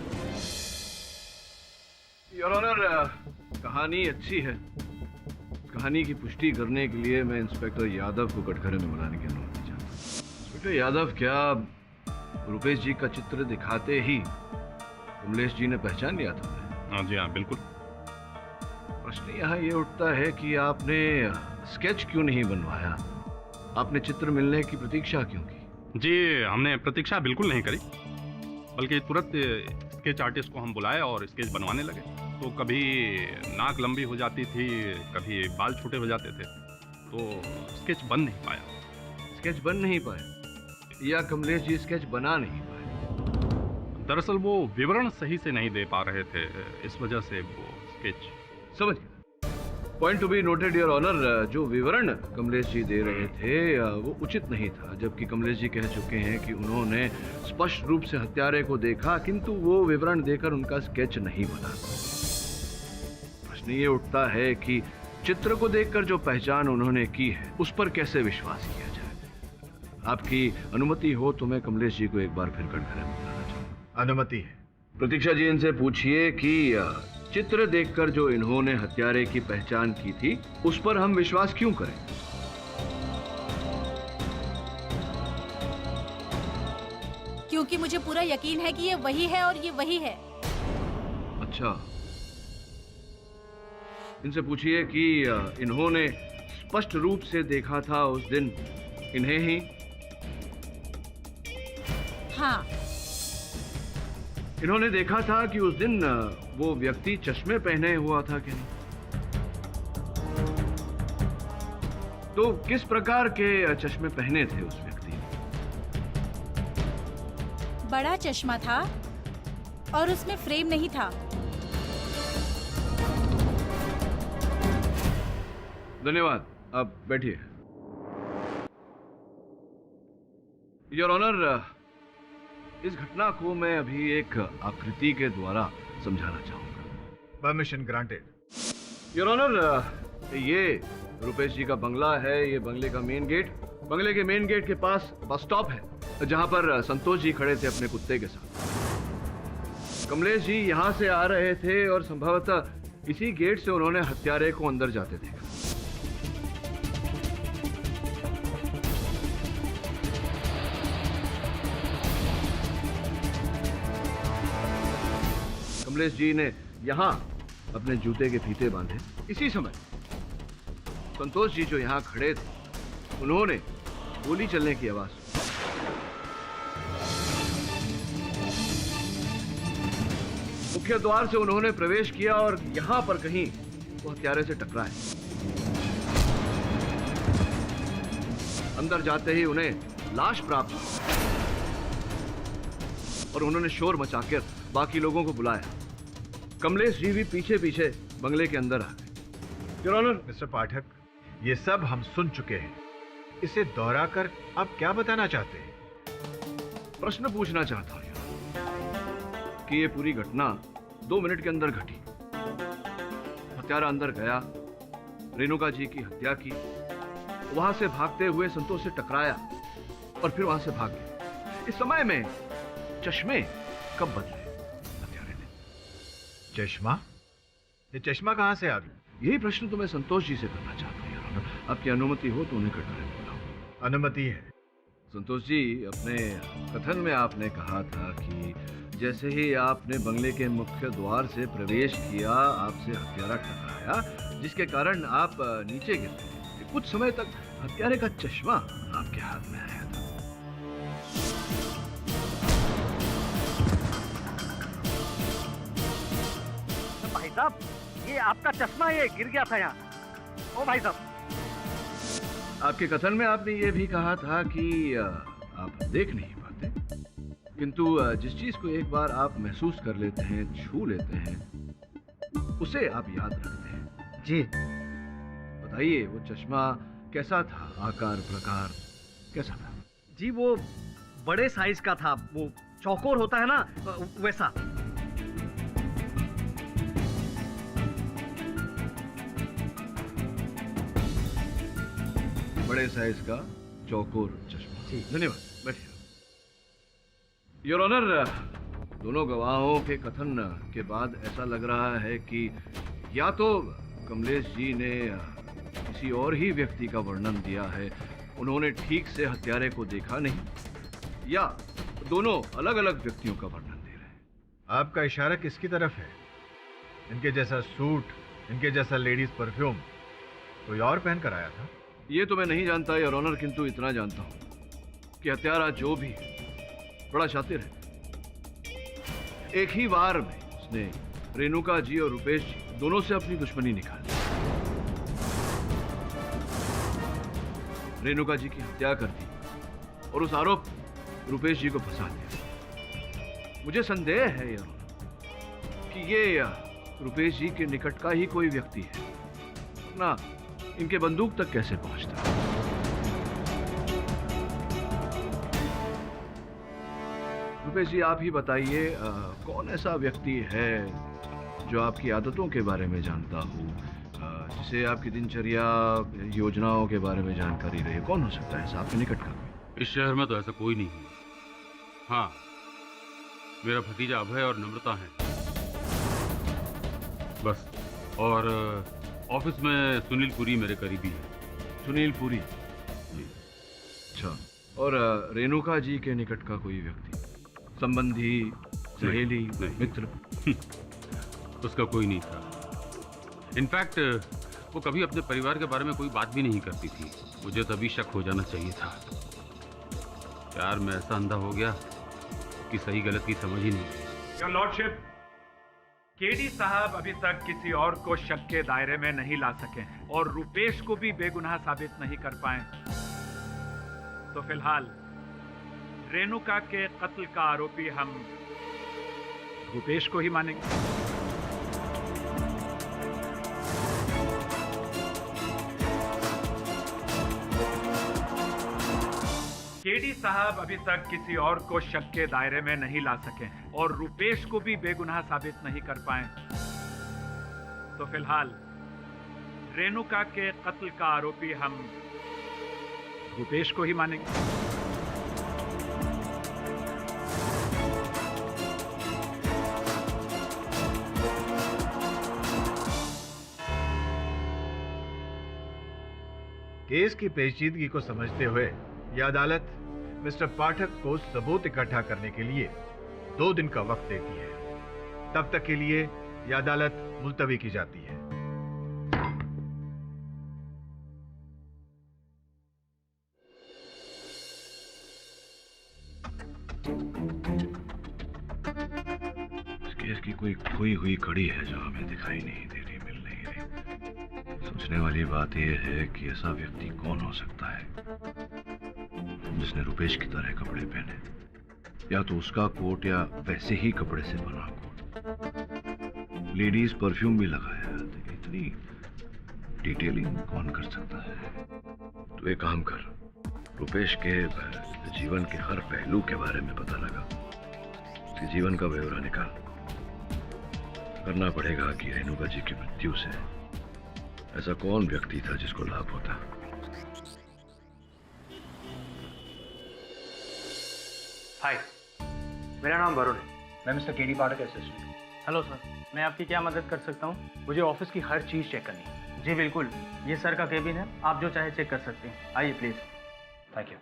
योर ऑनर, कहानी अच्छी है। कहानी की पुष्टि करने के लिए मैं इंस्पेक्टर यादव को कटघरे में बुलाने की अनुमति चाहता हूं। इंस्पेक्टर यादव, क्या रुपेश जी का चित्र दिखाते ही कमलेश जी ने पहचान लिया था उन्हें? हाँ जी हाँ, बिल्कुल। प्रश्न यहाँ ये उठता है कि आपने स्केच क्यों नहीं बनवाया? आपने चित्र मिलने की प्रतीक्षा क्यों की? जी, हमने प्रतीक्षा बिल्कुल नहीं करी, बल्कि तुरंत स्केच आर्टिस्ट को हम बुलाए और स्केच बनवाने लगे। तो कभी नाक लंबी हो जाती थी, कभी बाल छोटे हो जाते थे, तो स्केच बन नहीं पाया। स्केच बन नहीं पाए या कमलेश जी स्केच बना नहीं पाए? दरअसल वो विवरण सही से नहीं दे पा रहे थे, इस वजह से वो स्केच। समझ गया। Point to be noted your honour, जो विवरण कमलेश जी दे रहे थे वो उचित नहीं था, जबकि कमलेश जी कह चुके हैं कि उन्होंने स्पष्ट रूप से हत्यारे को देखा, किंतु वो विवरण देकर उनका स्केच नहीं बना। प्रश्न ये उठता है कि चित्र को देखकर जो पहचान उन्होंने की है उस पर कैसे विश्वास किया जाए। आपकी अनुमति हो तो मैं कमलेश जी को एक बार फिर कटघरे में बुलाना चाहूंगा। अनुमति है। प्रतीक्षा जी, इनसे पूछिए कि चित्र देखकर जो इन्होंने हत्यारे की पहचान की थी उस पर हम विश्वास क्यों करें? क्योंकि मुझे पूरा यकीन है कि ये वही है और ये वही है। अच्छा, इनसे पूछिए कि इन्होंने स्पष्ट रूप से देखा था उस दिन इन्हें ही? हाँ। इन्होंने देखा था कि उस दिन वो व्यक्ति चश्मे पहने हुआ था कि नहीं? तो किस प्रकार के चश्मे पहने थे उस व्यक्ति ने? बड़ा चश्मा था और उसमें फ्रेम नहीं था। धन्यवाद, अब बैठिए। योर ऑनर, इस घटना को मैं अभी एक आकृति के द्वारा समझाना चाहूंगा। Permission granted. योर ऑनर, ये रुपेश जी का बंगला है, ये बंगले का मेन गेट। बंगले के मेन गेट के पास बस स्टॉप है जहां पर संतोष जी खड़े थे अपने कुत्ते के साथ। कमलेश जी यहां से आ रहे थे और संभवतः इसी गेट से उन्होंने हत्यारे को अंदर जाते देखा। कमलेश जी ने यहां अपने जूते के फीते बांधे। इसी समय संतोष जी जो यहां खड़े थे उन्होंने गोली चलने की आवाज सुनी। मुख्य द्वार से उन्होंने प्रवेश किया और यहां पर कहीं वो हत्यारे से टकराए। अंदर जाते ही उन्हें लाश प्राप्त हुई और उन्होंने शोर मचाकर बाकी लोगों को बुलाया। कमलेश जी भी पीछे पीछे बंगले के अंदर आ गए। Your honour. मिस्टर पाठक, ये सब हम सुन चुके हैं। इसे दोहराकर आप क्या बताना चाहते हैं? प्रश्न पूछना चाहता हूं कि ये पूरी घटना 2 मिनट के अंदर घटी। हत्यारा अंदर गया, रेणुका जी की हत्या की, वहां से भागते हुए संतोष से टकराया और फिर वहां से भाग गया। इस समय में चश्मे कब बदले हत्यारे ने? चश्मा? ये चश्मा कहां से आ गया? यही प्रश्न तो मैं संतोष जी से करना चाहता हूँ। आपकी अनुमति हो तो उन्हें कटघरे में बुलाऊं। अनुमति है। संतोष जी, अपने कथन में आपने कहा था कि जैसे ही आपने बंगले के मुख्य द्वार से प्रवेश किया आपसे हत्यारा टकराया, जिसके कारण आप नीचे गिर गए। कुछ समय तक हत्यारे का चश्मा आपके हाथ में आया था। साहब, ये आपका चश्मा ये गिर गया था यहाँ। ओ भाई साहब। आपके कथन में आपने ये भी कहा था कि आप देख नहीं पाते, किंतु जिस चीज को एक बार आप महसूस कर लेते हैं, छू लेते हैं, उसे आप याद रखते हैं। जी। बताइए, वो चश्मा कैसा था? आकार प्रकार कैसा था? जी वो बड़े साइज का था, वो चौकोर होता है ना, वैसा। बड़े साइज का चौकोर चश्मा। जी धन्यवाद, बैठिए। योर ऑनर, दोनों गवाहों के कथन के बाद ऐसा लग रहा है कि या तो कमलेश जी ने किसी और ही व्यक्ति का वर्णन दिया है, उन्होंने ठीक से हत्यारे को देखा नहीं, या दोनों अलग अलग व्यक्तियों का वर्णन दे रहे हैं। आपका इशारा किसकी तरफ है? इनके जैसा सूट, इनके जैसा लेडीज परफ्यूम कोई और पहन कर आया था? ये तो मैं नहीं जानता योर ऑनर, किंतु इतना जानता हूं कि हत्यारा जो भी है बड़ा शातिर है। एक ही बार में उसने रेणुका जी और रुपेश जी दोनों से अपनी दुश्मनी निकाली, रेणुका जी की हत्या कर दी और उस आरोप रुपेश जी को फंसा दिया। मुझे संदेह है यार कि ये रुपेश जी के निकट का ही कोई व्यक्ति है, ना इनके बंदूक तक कैसे पहुंचता है। रुपेश जी, आप ही बताइए, कौन ऐसा व्यक्ति है जो आपकी आदतों के बारे में जानता हो, जिसे आपकी दिनचर्या योजनाओं के बारे में जानकारी रहे? कौन हो सकता है ऐसा आपके निकट का? इस शहर में तो ऐसा कोई नहीं है। हाँ, मेरा भतीजा अभय और नम्रता है बस। और ऑफिस में सुनील पुरी मेरे करीबी है। सुनील पुरी जी, अच्छा। और रेणुका जी के निकट का कोई व्यक्ति, संबंधी, सहेली, मित्र? उसका कोई नहीं था। इनफैक्ट वो कभी अपने परिवार के बारे में कोई बात भी नहीं करती थी। मुझे तभी शक हो जाना चाहिए था। प्यार में ऐसा अंधा हो गया कि सही गलत की समझ ही नहीं। योर लॉर्डशिप, केडी साहब अभी तक किसी और को शक के दायरे में नहीं ला सके हैं और रुपेश को भी बेगुनाह साबित नहीं कर पाए। तो फिलहाल रेणुका के कत्ल का आरोपी हम रुपेश को ही मानेंगे। केडी साहब अभी तक किसी और को शक के दायरे में नहीं ला सके हैं और रुपेश को भी बेगुनाह साबित नहीं कर पाए। तो फिलहाल रेणुका के कत्ल का आरोपी हम रुपेश को ही मानेंगे। केस की पेचीदगी को समझते हुए यह अदालत मिस्टर पाठक को सबूत इकट्ठा करने के लिए 2 दिन का वक्त देती है। तब तक के लिए यह अदालत मुलतवी की जाती है। इस केस की कोई खोई हुई कड़ी है जो हमें दिखाई नहीं दे रही, मिल नहीं रही। सोचने वाली बात यह है कि ऐसा व्यक्ति कौन हो सकता है जिसने रुपेश की तरह कपड़े पहने, या तो उसका कोट या वैसे ही कपड़े से बना कोट, लेडीज परफ्यूम भी लगाया। इतनी डिटेलिंग कौन कर सकता है? तो एक काम कर, रुपेश के जीवन के हर पहलू के बारे में पता लगा, उसके जीवन का ब्यौरा निकाल। करना पड़ेगा कि रेणुका जी की मृत्यु से ऐसा कौन व्यक्ति था जिसको लाभ होता। हाय, मेरा नाम वरुण है। मैं मिस्टर केडी पाठक असिस्टेंट। हेलो सर, मैं आपकी क्या मदद कर सकता हूँ? मुझे ऑफिस की हर चीज़ चेक करनी है। जी बिल्कुल, ये सर का केबिन है, आप जो चाहे चेक कर सकते हैं। आइए प्लीज़। Thank you.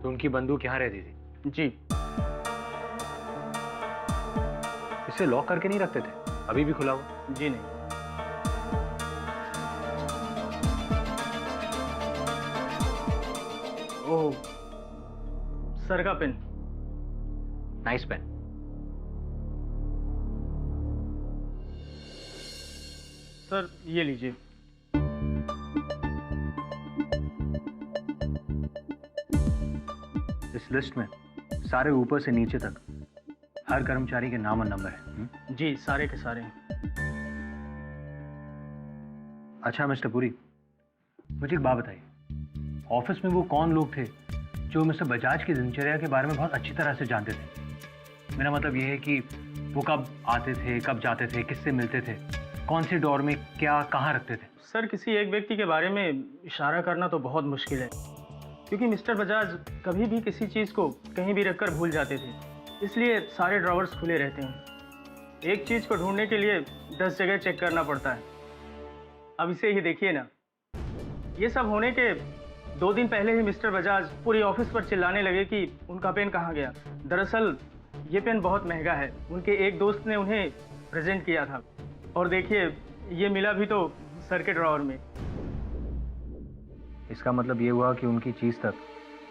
तो उनकी बंदूक यहाँ रहती थी? जी। इसे लॉक करके नहीं रखते थे? अभी भी खुला हुआ? जी नहीं। ओह, सर का पेन। Nice pen. सर ये लीजिए। इस लिस्ट में सारे ऊपर से नीचे तक हर कर्मचारी के नाम और नंबर है। जी, सारे के सारे। अच्छा मिस्टर पुरी, मुझे एक बात बताइए, ऑफिस में वो कौन लोग थे जो मिस्टर बजाज की दिनचर्या के बारे में बहुत अच्छी तरह से जानते थे? मेरा मतलब ये है कि वो कब आते थे, कब जाते थे, किससे मिलते थे, कौन से डोर में क्या कहाँ रखते थे? सर, किसी एक व्यक्ति के बारे में इशारा करना तो बहुत मुश्किल है, क्योंकि मिस्टर बजाज कभी भी किसी चीज़ को कहीं भी रखकर भूल जाते थे, इसलिए सारे ड्रॉवर्स खुले रहते हैं। एक चीज़ को ढूंढने के लिए 10 जगह चेक करना पड़ता है। अब इसे ही देखिए ना, ये सब होने के 2 दिन पहले ही मिस्टर बजाज पूरी ऑफिस पर चिल्लाने लगे कि उनका पेन कहाँ गया। दरअसल ये पेन बहुत महंगा है, उनके एक दोस्त ने उन्हें प्रेजेंट किया था, और देखिए ये मिला भी तो सर के ड्रॉवर में। इसका मतलब ये हुआ कि उनकी चीज़ तक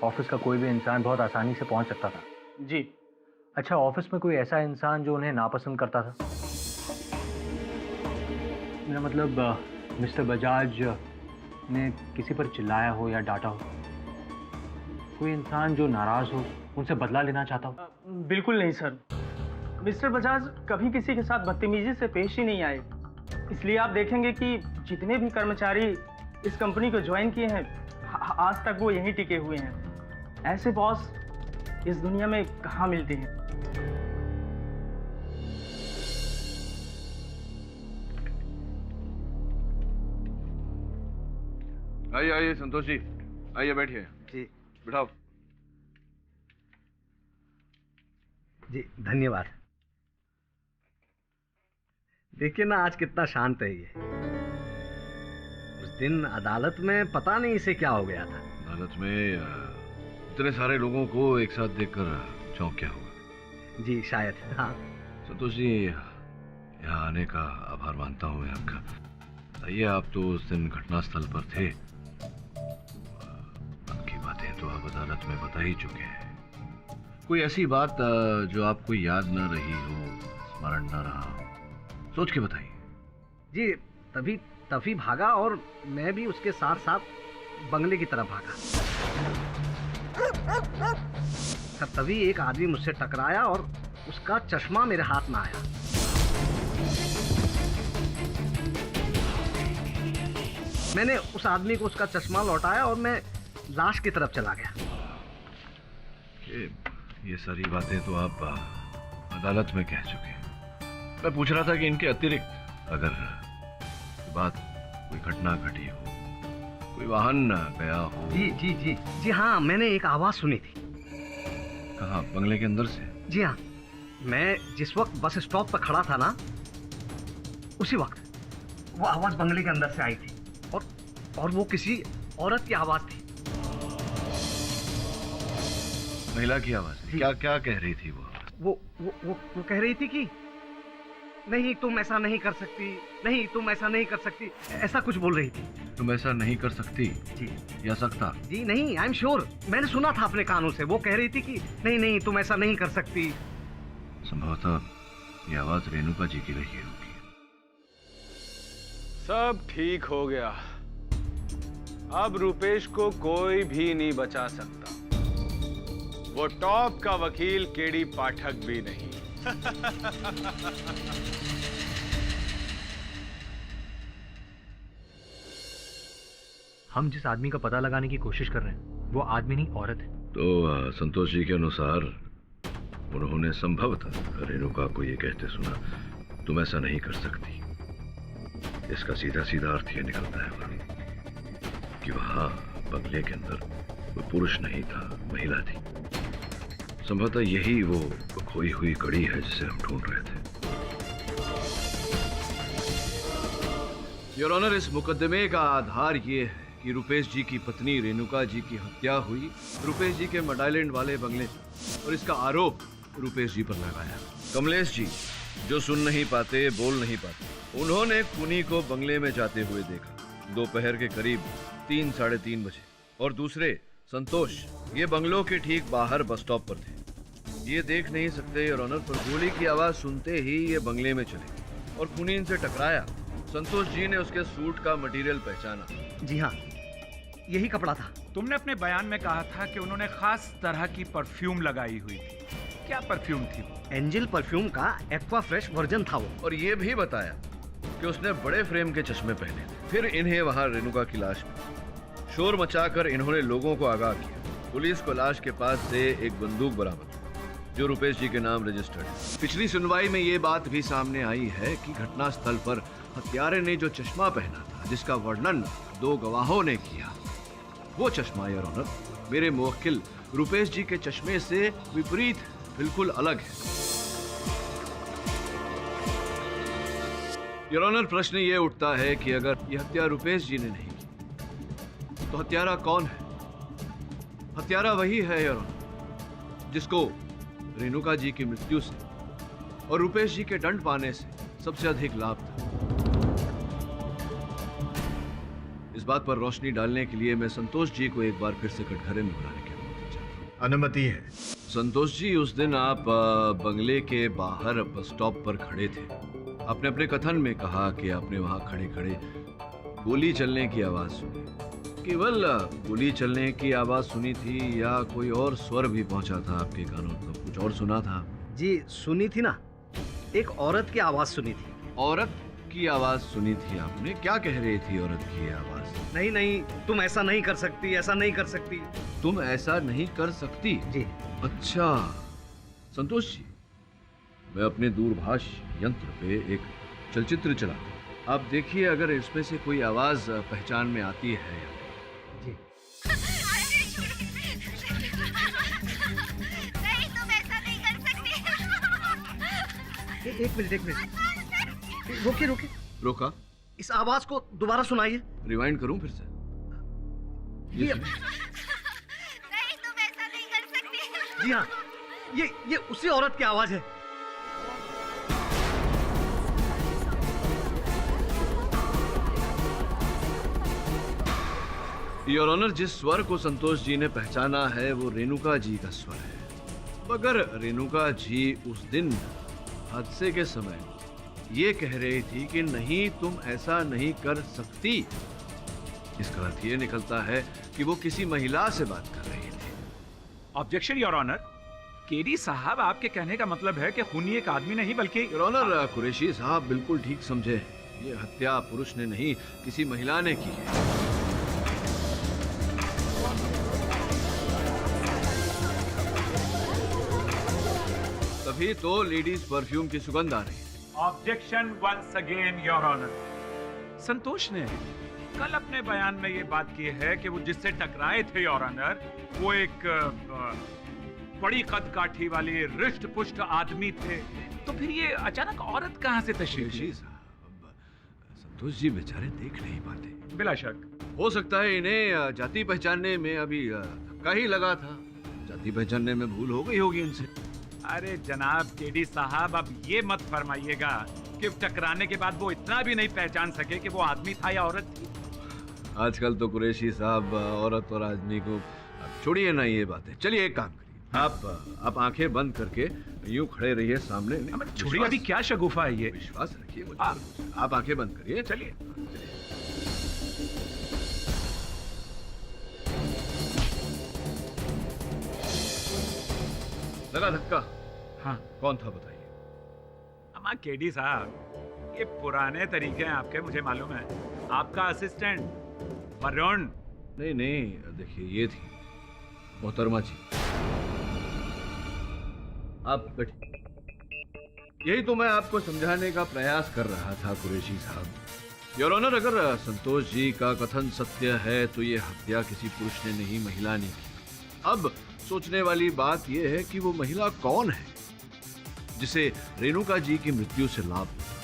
ऑफिस का कोई भी इंसान बहुत आसानी से पहुंच सकता था? जी। अच्छा, ऑफिस में कोई ऐसा इंसान जो उन्हें नापसंद करता था? मेरा मतलब मिस्टर बजाज ने किसी पर चिल्लाया हो या डांटा हो? कोई इंसान जो नाराज हो, उनसे बदला लेना चाहता हो? बिल्कुल नहीं सर, मिस्टर बजाज कभी किसी के साथ बदतमीजी से पेश ही नहीं आए। इसलिए आप देखेंगे कि जितने भी कर्मचारी इस कंपनी को ज्वाइन किए हैं, आज तक वो यहीं टिके हुए हैं। ऐसे बॉस इस दुनिया में कहाँ मिलते हैं? आइए आइए संतोष जी, आइए बैठिए। जी बिठाओ। जी धन्यवाद। देखिए ना, आज कितना शांत है ये। उस दिन अदालत में पता नहीं इसे क्या हो गया था। अदालत में इतने सारे लोगों को एक साथ देखकर चौंक क्या हुआ? जी शायद। हाँ संतोष जी, यहाँ आने का आभार मानता हूँ मैं आपका। बताइए, आप तो उस दिन घटनास्थल पर थे, बाकी बातें तो आप अदालत में बता ही चुके हैं। कोई ऐसी बात जो आपको याद न रही हो, स्मरण न रहा हो, सोच के बताइए। जी तभी भागा और मैं भी उसके साथ साथ बंगले की तरफ भागा। तभी एक आदमी मुझसे टकराया और उसका चश्मा मेरे हाथ में आया। मैंने उस आदमी को उसका चश्मा लौटाया और मैं लाश की तरफ चला गया। ये सारी बातें तो आप अदालत में कह चुके हैं। मैं पूछ रहा था कि इनके अतिरिक्त अगर बात कोई घटना घटी हो, कोई वाहन गया हो। जी हाँ, मैंने एक आवाज सुनी थी। कहाँ? बंगले के अंदर से? जी हाँ, मैं जिस वक्त बस स्टॉप पर खड़ा था ना, उसी वक्त वो आवाज बंगले के अंदर से आई थी और वो किसी औरत की आवाज थी। महिला की आवाज थी? क्या क्या कह रही थी वो? वो कह रही थी कि नहीं तुम ऐसा नहीं कर सकती, नहीं तुम ऐसा नहीं कर सकती, ऐसा कुछ बोल रही थी। तुम ऐसा नहीं कर सकती? जी। या सकता? जी नहीं, आई एम श्योर, मैंने सुना था अपने कानों से। वो कह रही थी कि नहीं तुम ऐसा नहीं कर सकती। संभवतः ये आवाज रेणुका जी की रही होगी। सब ठीक हो गया, अब रुपेश को कोई भी नहीं बचा सकता। वो टॉप का वकील केडी पाठक भी नहीं। हम जिस आदमी का पता लगाने की कोशिश कर रहे हैं, वो आदमी नहीं औरत है। तो संतोष जी के अनुसार उन्होंने संभवतः रेणुका को ये कहते सुना, तुम ऐसा नहीं कर सकती। इसका सीधा सीधा अर्थ ये निकलता है कि वहां बंगले के अंदर वो पुरुष नहीं था, महिला थी। संभवतः यही वो खोई हुई कड़ी है जिसे हम ढूंढ रहे थे। योर ऑनर, इस मुकदमे का आधार ये है कि रुपेश जी की पत्नी रेणुका जी की हत्या हुई रुपेश जी के मड आइलैंड वाले बंगले और इसका आरोप रुपेश जी पर लगाया। कमलेश जी जो सुन नहीं पाते, बोल नहीं पाते, उन्होंने खूनी को बंगले में जाते हुए देखा दोपहर के करीब 3 साढ़े 3 बजे। और दूसरे संतोष ये बंगलों के ठीक बाहर बस स्टॉप पर थे। ये देख नहीं सकते योर ऑनर, पर गोली की आवाज सुनते ही ये बंगले में चले और खूनी इनसे टकराया। संतोष जी ने उसके सूट का मटेरियल पहचाना। जी हाँ, यही कपड़ा था। तुमने अपने बयान में कहा था कि उन्होंने खास तरह की परफ्यूम लगाई हुई थी। क्या परफ्यूम थी वो? एंजल परफ्यूम का एक्वा फ्रेश वर्जन था वो। और ये भी बताया कि उसने बड़े फ्रेम के चश्मे पहने थे। फिर इन्हें वहां रेणुका की लाश मिली। शोर मचाकर इन्होंने लोगों को आगाह किया। पुलिस को लाश के पास से एक बंदूक बरामद जो रुपेश जी के नाम रजिस्टर्ड है। पिछली सुनवाई में ये बात भी सामने आई है कि घटनास्थल पर हत्यारे ने जो चश्मा पहना था, जिसका वर्णन 2 गवाहों ने किया, वो चश्मा योर ऑनर मेरे मुवक्किल रुपेश जी के चश्मे से विपरीत बिल्कुल अलग है। योर ऑनर, प्रश्न ये उठता है कि अगर यह हत्या रुपेश जी ने नहीं की तो हत्यारा कौन है? हत्यारा वही है योर ऑनर जिसको रेणुका जी की मृत्यु से और रुपेश जी के दंड पाने से सबसे अधिक लाभ था। इस बात पर रोशनी डालने के लिए मैं संतोष जी को एक बार फिर से कटघरे में बुलाने की अनुमति चाहता हूं। अनुमति है। संतोष जी, उस दिन आप बंगले के बाहर बस स्टॉप पर खड़े थे। आपने अपने कथन में कहा कि आपने वहां खड़े खड़े गोली चलने की आवाज सुनी। केवल गोली चलने की आवाज सुनी थी या कोई और स्वर भी पहुंचा था आपके कानों तक? कुछ और सुना था? जी सुनी थी ना, एक औरत की आवाज सुनी थी। औरत की आवाज सुनी थी आपने? क्या कह रही थी औरत की आवाज? नहीं नहीं, तुम ऐसा नहीं कर सकती, ऐसा नहीं कर सकती। तुम ऐसा नहीं कर सकती? जी। अच्छा संतोष जी, मैं अपने दूरभाष यंत्र पे एक चलचित्र चलाता हूं। आप देखिए अगर इसमें से कोई आवाज पहचान में आती है। जी। नहीं, तुम ऐसा नहीं कर सकती। एक मिनट। रोकिए। रोका? इस आवाज को दोबारा सुनाइए। रिवाइंड करूं फिर से? ये नहीं, तुम ऐसा नहीं कर सकती। जी हाँ, ये उसी औरत की आवाज है। योर ऑनर, जिस स्वर को संतोष जी ने पहचाना है वो रेणुका जी का स्वर है। मगर रेणुका जी उस दिन हादसे के समय ये कह रही थी कि नहीं, तुम ऐसा नहीं कर सकती। इसका अर्थ ये निकलता है कि वो किसी महिला से बात कर रही थी। Objection your honour. केडी साहब, आपके कहने का मतलब है कि खूनी एक आदमी नहीं बल्कि... योर ऑनर, कुरैशी साहब बिल्कुल ठीक समझे। ये हत्या पुरुष ने नहीं, किसी महिला ने की है। तभी तो लेडीज परफ्यूम की सुगंध आ रही है। Objection once again your honour. Santosh ने कल अपने बयान में ये बात की है कि वो जिससे टकराए थे योर ऑनर, वो एक बड़ी कद काठी वाली रिष्ट पुष्ट आदमी थे। तो फिर ये अचानक औरत कहां से तशरीफ? संतोष जी बेचारे देख नहीं पाते। बिला शक हो सकता है इन्हें जाति पहचानने में अभी धक्का ही लगा था। जाति पहचानने में भूल हो गई होगी इनसे। अरे जनाब केडी साहब, अब ये मत फरमाइएगा कि टकराने के बाद वो इतना भी नहीं पहचान सके कि वो आदमी था या औरत थी। आजकल तो कुरैशी साहब औरत और आदमी को छोड़िए ना ये बातें। चलिए एक काम करिए, आप आंखें बंद करके यूं खड़े रहिए सामने। छोड़िए, अभी क्या शगुफा है ये? विश्वास रखिए मुझ पर। आप आंखें बंद करिए। चलिए। लगा धक्का? हाँ। कौन था बताइए? अम्मा केडी साहब, ये पुराने तरीके हैं आपके, मुझे मालूम है। आपका असिस्टेंट वरुण। नहीं, देखिए ये थी मोहतरमा जी। आप बैठिए। यही तो मैं आपको समझाने का प्रयास कर रहा था कुरैशी साहब। योर ऑनर, अगर संतोष जी का कथन सत्य है तो ये हत्या किसी पुरुष ने नहीं, महिला ने की। अब सोचने वाली बात यह है कि वो महिला कौन है जिसे रेणुका जी की मृत्यु से लाभ हुआ।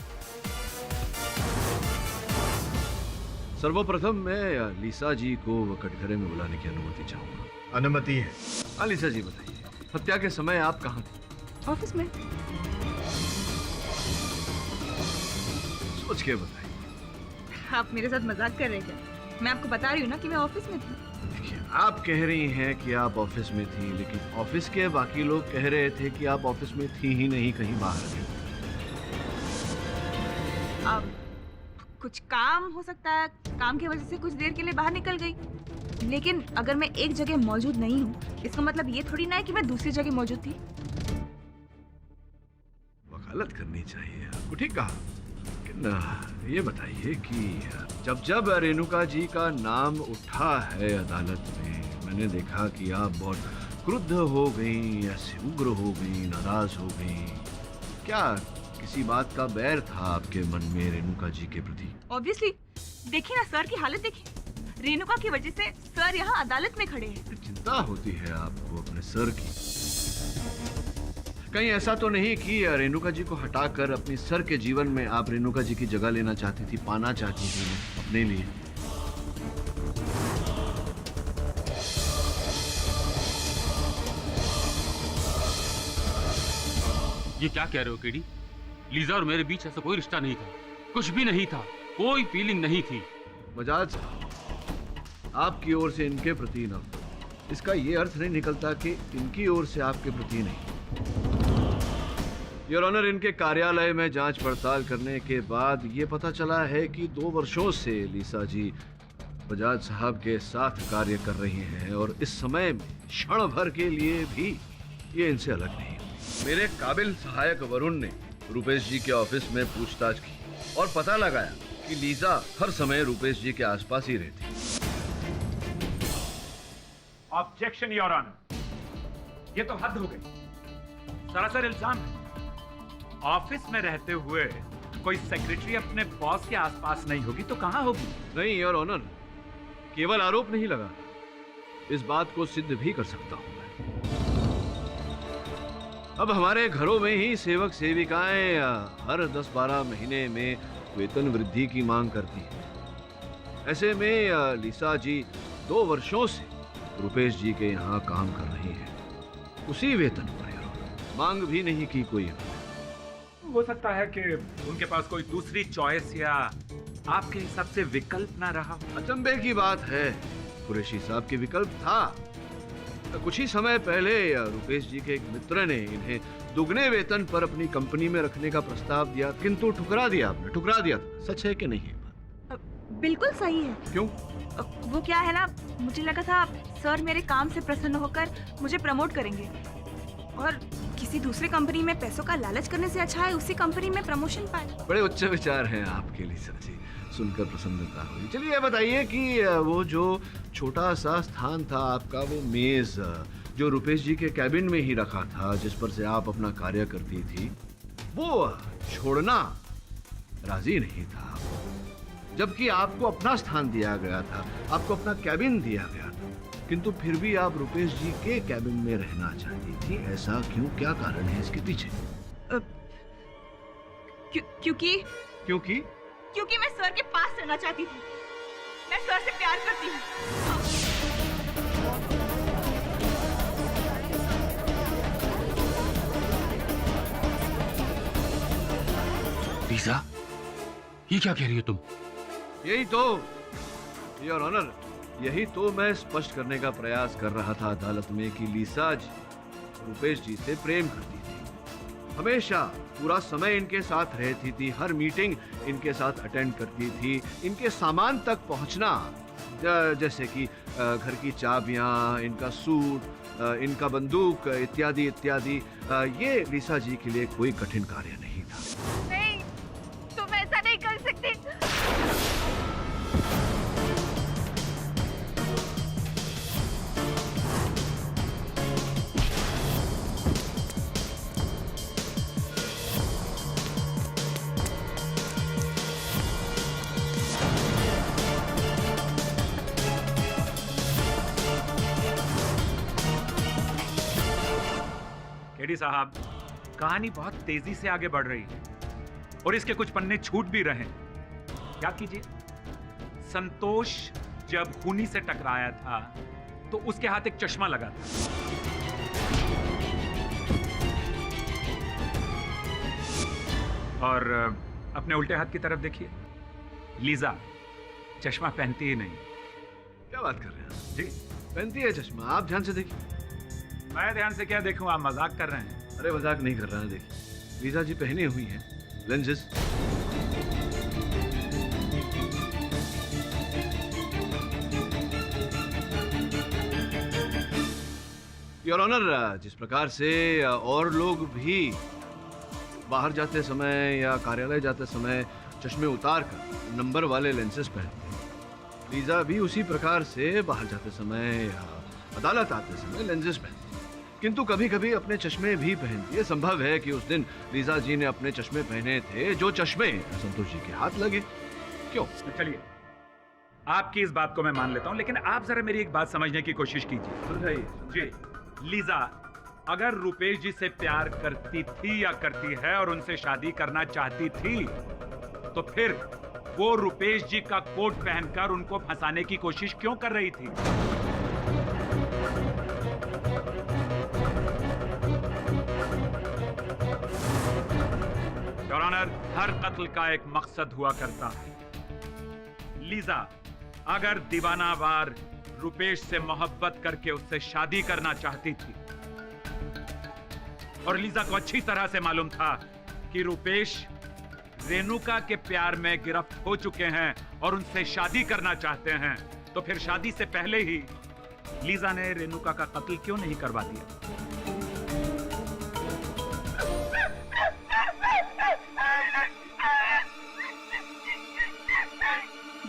सर्वप्रथम मैं लीसा जी को कटघरे में बुलाने की अनुमति चाहूंगा। अनुमति है। हाँ लीसा जी बताइए, हत्या के समय आप कहाँ थे? ऑफिस में। सोच के बताइए। आप मेरे साथ मजाक कर रहे हैं क्या? मैं आपको बता रही हूँ ना कि मैं ऑफिस में थी। देखिए, आप कह रही हैं कि आप ऑफिस में थी, लेकिन ऑफिस के बाकी लोग कह रहे थे कि आप ऑफिस में थी ही नहीं, कहीं बाहर थी। अब कुछ काम हो सकता है, काम की वजह से कुछ देर के लिए बाहर निकल गई। लेकिन अगर मैं एक जगह मौजूद नहीं हूँ, इसका मतलब ये थोड़ी ना है कि मैं दूसरी जगह मौजूद थी। वकालत करनी चाहिए आपको, ठीक कहा। लेकिन ये बताइए कि जब जब रेणुका जी का नाम उठा है अदालत में, मैंने देखा कि आप बहुत क्रुद्ध हो गई, ऐसे उग्र हो गई, नाराज हो गई। क्या किसी बात का बैर था आपके मन में रेणुका जी के प्रति? ऑब्वियसली। देखिए ना सर की हालत देखिए। रेणुका की वजह से सर यहाँ अदालत में खड़े हैं। चिंता होती है आपको अपने सर की। कहीं ऐसा तो नहीं कि रेणुका जी को हटाकर अपनी सर के जीवन में आप रेणुका जी की जगह लेना चाहती थी, पाना चाहती थी अपने लिए? ये क्या कह रहे हो केडी? लीजा और मेरे बीच ऐसा कोई रिश्ता नहीं था, कुछ भी नहीं था, कोई फीलिंग नहीं थी। बजाज साहब, आपकी ओर से इनके प्रति नफरत, इसका ये अर्थ नहीं निकलता कि इनकी ओर से आपके प्रति नहीं। योर ऑनर, इनके कार्यालय में जांच पड़ताल करने के बाद ये पता चला है कि 2 वर्षों से लीसा जी बजाज साहब के साथ कार्य कर रही हैं और इस समय क्षण भर के लिए भी ये इनसे अलग नहीं। मेरे काबिल सहायक वरुण ने रुपेश जी के ऑफिस में पूछताछ की और पता लगाया कि लीजा हर समय रुपेश जी के आसपास ही रहती। ऑब्जेक्शन योर ऑनर, ये तो हद हो गई। सरासर इल्जाम है। ऑफिस में रहते हुए कोई सेक्रेटरी अपने बॉस के आसपास नहीं होगी तो कहां होगी? नहीं योर ऑनर, केवल आरोप नहीं लगा, इस बात को सिद्ध भी कर सकता हूं मैं। अब हमारे घरों में ही सेवक सेविकाएं हर 10-12 महीने में वेतन वृद्धि की मांग करती हैं। ऐसे में लीसा जी 2 वर्षों से रुपेश जी के यहाँ काम कर रही हैं, उसी वेतन पर। मांग भी नहीं की कोई। हो सकता है कि उनके पास कोई दूसरी चॉइस या आपके हिसाब से विकल्प ना रहा हो। अचंभे की बात है, कुरैशी साहब के विकल्प था। कुछ ही समय पहले रुपेश जी के एक मित्र ने इन्हें दुगने वेतन पर अपनी कंपनी में रखने का प्रस्ताव दिया, किंतु ठुकरा दिया आपने, ठुकरा दिया। सच है कि नहीं? बिल्कुल सही है। क्यों? वो क्या है ना, मुझे लगा था सर मेरे काम से प्रसन्न होकर मुझे प्रमोट करेंगे और किसी दूसरी कंपनी में पैसों का लालच करने से अच्छा है उसी कंपनी में प्रमोशन पाए। बड़े उच्च विचार हैं आपके लिए सर जी, सुनकर प्रसन्नता हुई। चलिए ये बताइए कि वो जो छोटा सा स्थान था आपका, वो मेज जो रुपेश जी के कैबिन में ही रखा था, जिस पर से आप अपना कार्य करती थी, वो छोड़ना राजी नहीं था, जबकि आपको अपना स्थान दिया गया था, आपको अपना कैबिन दिया गया था, किंतु फिर भी आप रुपेश जी के कैबिन में रहना चाहती थी। ऐसा क्यों? क्या कारण है इसके पीछे? क्योंकि क्योंकि मैं सर के पास रहना चाहती थी। मैं सर से प्यार करती हूँ। लीजा, ये क्या कह रही हो तुम? यही तो योर ऑनर, यही तो मैं स्पष्ट करने का प्रयास कर रहा था अदालत में कि लीसा जी रुपेश जी से प्रेम करती थी, हमेशा पूरा समय इनके साथ रहती थी, हर मीटिंग इनके साथ अटेंड करती थी, इनके सामान तक पहुंचना, जैसे कि घर की चाबियां, इनका सूट, इनका बंदूक इत्यादि इत्यादि, ये लीसा जी के लिए कोई कठिन कार्य नहीं था। नहीं, तुम ऐसा नहीं कर सकते। केडी साहब, कहानी बहुत तेजी से आगे बढ़ रही है और इसके कुछ पन्ने छूट भी रहे हैं। याद कीजिए, संतोष जब खूनी से टकराया था तो उसके हाथ एक चश्मा लगा था। और अपने उल्टे हाथ की तरफ देखिए, लीजा चश्मा पहनती ही नहीं। क्या बात कर रहे हैं जी? पहनती है चश्मा, आप ध्यान से देखिए। मैं ध्यान से क्या देखूं, आप मजाक कर रहे हैं। अरे मजाक नहीं कर रहा है, देखिए लीजा जी पहनी हुई हैं लेंसेज। योर ऑनर, जिस प्रकार से और लोग भी बाहर जाते समय या कार्यालय जाते समय चश्मे उतार कर नंबर वाले लेंसेज पहनते हैं, लीजा भी उसी प्रकार से बाहर जाते समय या अदालत आते समय लेंसेज पहनती है। किंतु कभी कभी अपने चश्मे भी पहनती है। संभव है कि उस दिन लीजा जी ने अपने चश्मे पहने थे, जो चश्मे संतोष जी के हाथ लगे। क्यों? चलिए, आपकी इस बात को मैं मान लेता हूं, लेकिन आप जरा मेरी एक बात समझने की कोशिश कीजिए। समझाइए। जी, लीजा अगर रुपेश जी से प्यार करती थी या करती है और उनसे शादी करना चाहती थी, तो फिर वो रुपेश जी का कोट पहनकर उनको फंसाने की कोशिश क्यों कर रही थी? योर ऑनर, हर कत्ल का एक मकसद हुआ करता है। लीजा अगर दीवानावार रुपेश से मोहब्बत करके उससे शादी करना चाहती थी, और लीजा को अच्छी तरह से मालूम था कि रुपेश रेणुका के प्यार में गिरफ्त हो चुके हैं और उनसे शादी करना चाहते हैं, तो फिर शादी से पहले ही लीजा ने रेणुका का कत्ल क्यों नहीं करवा दिया?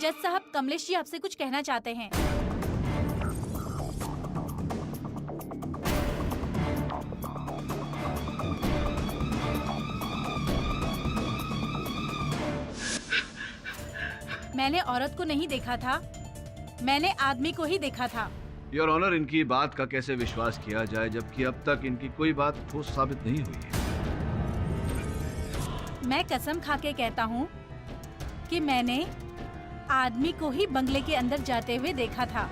जज साहब, कमलेश जी आपसे कुछ कहना चाहते हैं। मैंने औरत को नहीं देखा था, मैंने आदमी को ही देखा था। योर ऑनर, इनकी बात का कैसे विश्वास किया जाए जबकि अब तक इनकी कोई बात ठोस साबित नहीं हुई है। मैं कसम खा के कहता हूँ कि मैंने आदमी को ही बंगले के अंदर जाते हुए देखा था।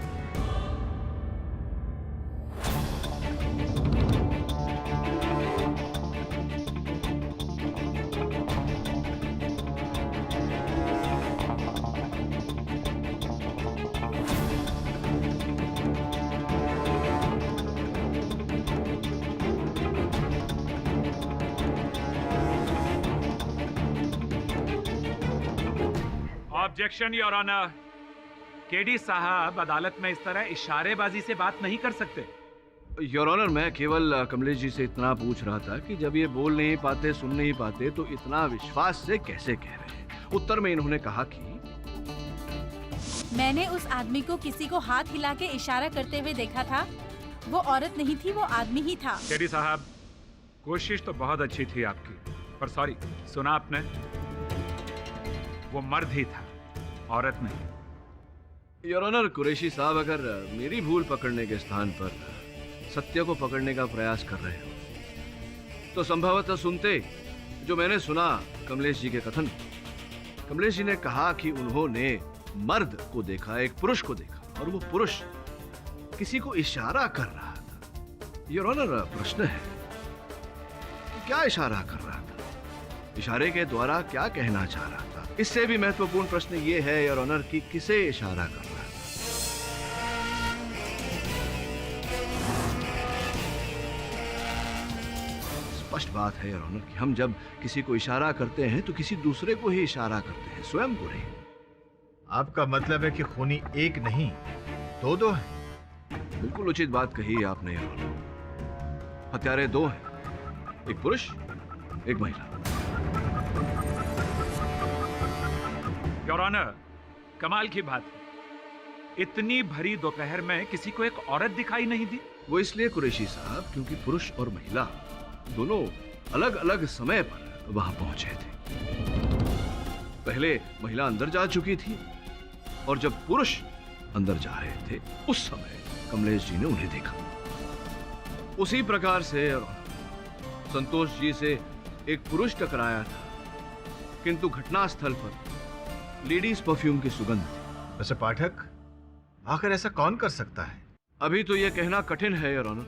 Objection your honour. केडी साहब अदालत में इस तरह इशारेबाजी से बात नहीं कर सकते। योर ऑनर, मैं केवल कमलेश जी से इतना पूछ रहा था कि जब ये बोल नहीं पाते, सुन नहीं पाते, तो इतना विश्वास से कैसे कह रहे हैं? उत्तर में इन्होंने कहा कि मैंने उस आदमी को किसी को हाथ हिला के इशारा करते हुए देखा था। वो औरत नहीं थी, वो आदमी ही था। केडी साहब, कोशिश तो बहुत अच्छी थी आपकी, पर सॉरी, सुना आपने? वो मर्द ही था, औरत नहीं। योर ऑनर, कुरैशी साहब अगर मेरी भूल पकड़ने के स्थान पर सत्य को पकड़ने का प्रयास कर रहे हो, तो संभवतः सुनते जो मैंने सुना कमलेश जी के कथन। कमलेश जी ने कहा कि उन्होंने मर्द को देखा, एक पुरुष को देखा, और वो पुरुष किसी को इशारा कर रहा था। योर ऑनर, प्रश्न है क्या इशारा कर रहा था? इशारे के द्वारा क्या कहना चाह रहा था? इससे भी महत्वपूर्ण प्रश्न ये है योर ऑनर कि किसे इशारा कर रहा था? स्पष्ट बात है योर ऑनर कि हम जब किसी को इशारा करते हैं तो किसी दूसरे को ही इशारा करते हैं, स्वयं को नहीं। आपका मतलब है कि खूनी एक नहीं, दो हैं? बिल्कुल उचित बात कही आपने योर ऑनर। हत्यारे दो हैं, एक पुरुष, एक महिला। योर ऑनर, कमाल की बात है, इतनी भरी दोपहर में किसी को एक औरत दिखाई नहीं दी। वो इसलिए कुरैशी साहब क्योंकि पुरुष और महिला दोनों अलग अलग समय पर वहां पहुंचे थे। पहले महिला अंदर जा चुकी थी और जब पुरुष अंदर जा रहे थे उस समय कमलेश जी ने उन्हें देखा। उसी प्रकार से संतोष जी से एक पुरुष टकराया था, किंतु घटनास्थल पर लेडीज परफ्यूम की सुगंध थी। मिस्टर पाठक, आखिर ऐसा कौन कर सकता है? अभी तो यह कहना कठिन है योर ऑनर,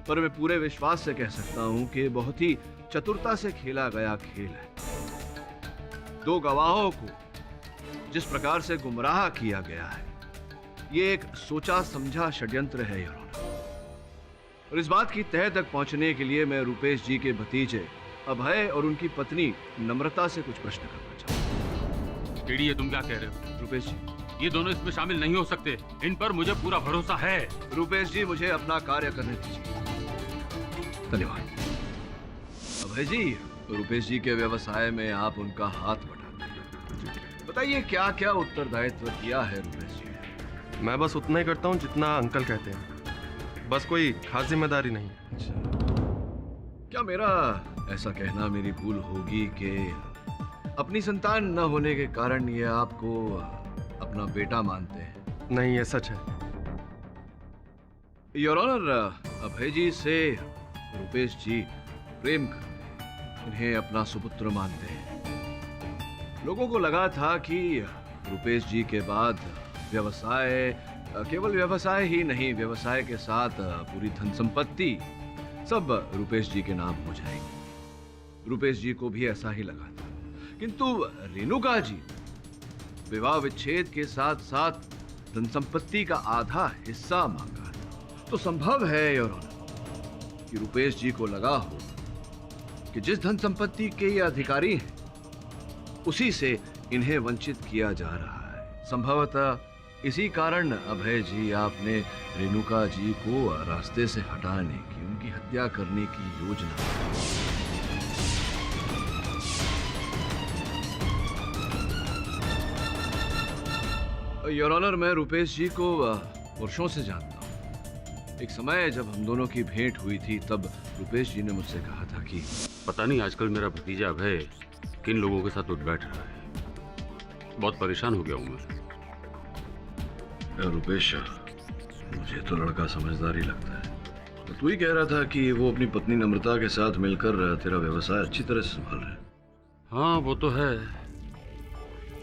पर मैं पूरे विश्वास से कह सकता हूं कि बहुत ही चतुरता से खेला गया खेल है। दो गवाहों को जिस प्रकार से गुमराह किया गया है, ये एक सोचा समझा षड्यंत्र है योर ऑनर। और इस बात की तह तक पहुंचने के लिए मैं रुपेश जी के भतीजे अभय और उनकी पत्नी नम्रता से कुछ प्रश्न करना चाहता हूं। केडी, ये तुम क्या कह रहे हो? रुपेश जी, ये दोनों इसमें शामिल नहीं हो सकते। इन पर मुझे पूरा भरोसा है। रुपेश जी, मुझे अपना कार्य करने दीजिए। धन्यवाद। अभय जी, रुपेश जी के व्यवसाय में आप उनका हाथ बटाते हैं। बताइए क्या क्या उत्तरदायित्व किया है रुपेश जी? मैं बस उतना ही करता हूँ जितना अंकल कहते हैं, बस कोई खास जिम्मेदारी नहीं। क्या मेरा ऐसा कहना मेरी भूल होगी कि अपनी संतान न होने के कारण ये आपको अपना बेटा मानते हैं? नहीं, ये सच है। योर ऑनर, अभय जी से रुपेश जी प्रेम करते हैं, इन्हें अपना सुपुत्र मानते हैं। लोगों को लगा था कि रुपेश जी के बाद व्यवसाय, केवल व्यवसाय ही नहीं, व्यवसाय के साथ पूरी धन संपत्ति सब रुपेश जी के नाम हो जाएगी। रुपेश जी को भी ऐसा ही लगा था, किंतु रेणुका जी विवाह विच्छेद के साथ साथ धन संपत्ति का आधा हिस्सा मांगा। तो संभव है योर ऑनर कि रुपेश जी को लगा हो कि जिस धन संपत्ति के ये अधिकारी हैं, उसी से इन्हें वंचित किया जा रहा है। संभवतः इसी कारण अभय जी, आपने रेणुका जी को रास्ते से हटाने की, उनकी हत्या करने की योजना। योर ऑनर, मैं रुपेश जी को वर्षों से जानता हूँ। एक समय जब हम दोनों की भेंट हुई थी, तब रुपेश जी ने मुझसे कहा था कि पता नहीं आजकल मेरा भतीजा अभय किन लोगों के साथ उठ बैठ रहा है। बहुत परेशान हो गया हूँ मैं। रुपेश, मुझे तो लड़का समझदार ही लगता है। तो तू ही कह रहा था कि वो अपनी पत्नी नम्रता के साथ मिलकर तेरा व्यवसाय अच्छी तरह से संभाल रहे हैं। हाँ, वो तो है,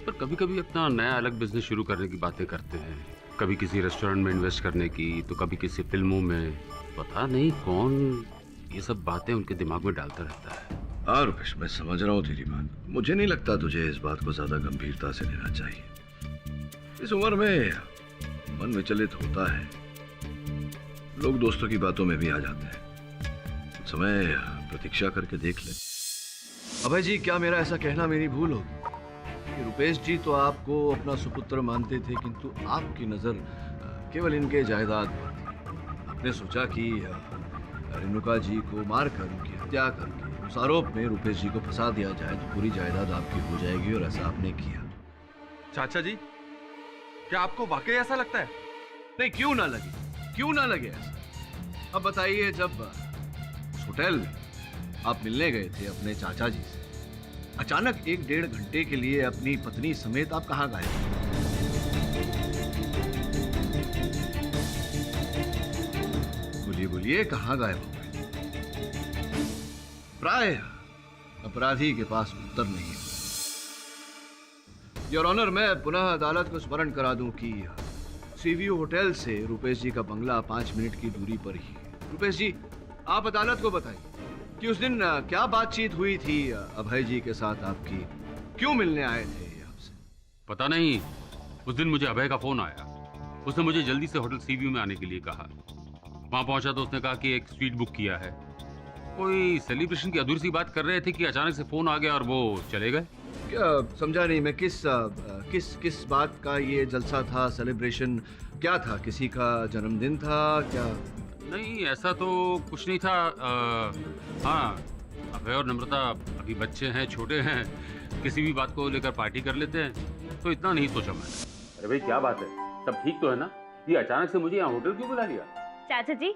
पर कभी कभी अपना नया अलग बिजनेस शुरू करने की बातें करते हैं। कभी किसी रेस्टोरेंट में इन्वेस्ट करने की, तो कभी किसी फिल्मों में। पता नहीं कौन ये सब बातें उनके दिमाग में डालता रहता है। हाँ रुपेश, मैं समझ रहा हूँ तेरी बात। मुझे नहीं लगता तुझे इस बात को ज्यादा गंभीरता से लेना चाहिए। इस उम्र में मन विचलित होता है, लोग दोस्तों की बातों में भी आ जाते हैं। कुछ समय प्रतीक्षा करके देख ले। अभय जी, क्या मेरा ऐसा कहना मेरी भूल होगी कि रुपेश जी तो आपको अपना सुपुत्र मानते थे, किंतु आपकी नजर केवल इनके जायदाद पर थी। आपने सोचा कि रेणुका जी को मारकर, उनकी हत्या करके उस आरोप में रुपेश जी को फंसा दिया जाए तो पूरी जायदाद आपकी हो जाएगी, और ऐसा आपने किया। चाचा जी, क्या आपको वाकई ऐसा लगता है? नहीं, क्यों ना लगे, क्यों ना लगे ऐसा। अब बताइए, जब उस होटल में आप मिलने गए थे अपने चाचा जी से, अचानक 1-1.5 घंटे के लिए अपनी पत्नी समेत आप कहाँ गए? बोलिए बोलिए, कहाँ गायब हो गए? प्राय अपराधी के पास उत्तर नहीं है। योर ऑनर, मैं पुनः अदालत को स्मरण करा दूं कि सीव्यू होटल से रुपेश जी का बंगला 5 मिनट की दूरी पर ही है। रुपेश जी, आप अदालत को बताइए कि उस दिन क्या बातचीत हुई थी अभय जी के साथ आपकी, क्यों मिलने आए थे आपसे? पता नहीं, उस दिन मुझे अभय का फोन आया। उसने मुझे जल्दी से होटल सीव्यू में आने के लिए कहा। वहां पहुंचा तो उसने कहा कि एक स्वीट बुक किया है। कोई सेलिब्रेशन की अधूरी सी बात कर रहे थे कि अचानक से फोन आ गया और वो चले गए। क्या समझा नहीं मैं, किस बात का ये जलसा था, सेलिब्रेशन क्या था? किसी का जन्मदिन था क्या? नहीं, ऐसा तो कुछ नहीं था। हाँ, अभय और नम्रता अभी बच्चे हैं, छोटे हैं, किसी भी बात को लेकर पार्टी कर लेते हैं, तो इतना नहीं सोचा मैंने। अरे भाई, क्या बात है, सब ठीक तो है ना? ये अचानक से मुझे यहाँ होटल क्यों बुला लिया? चाचा जी,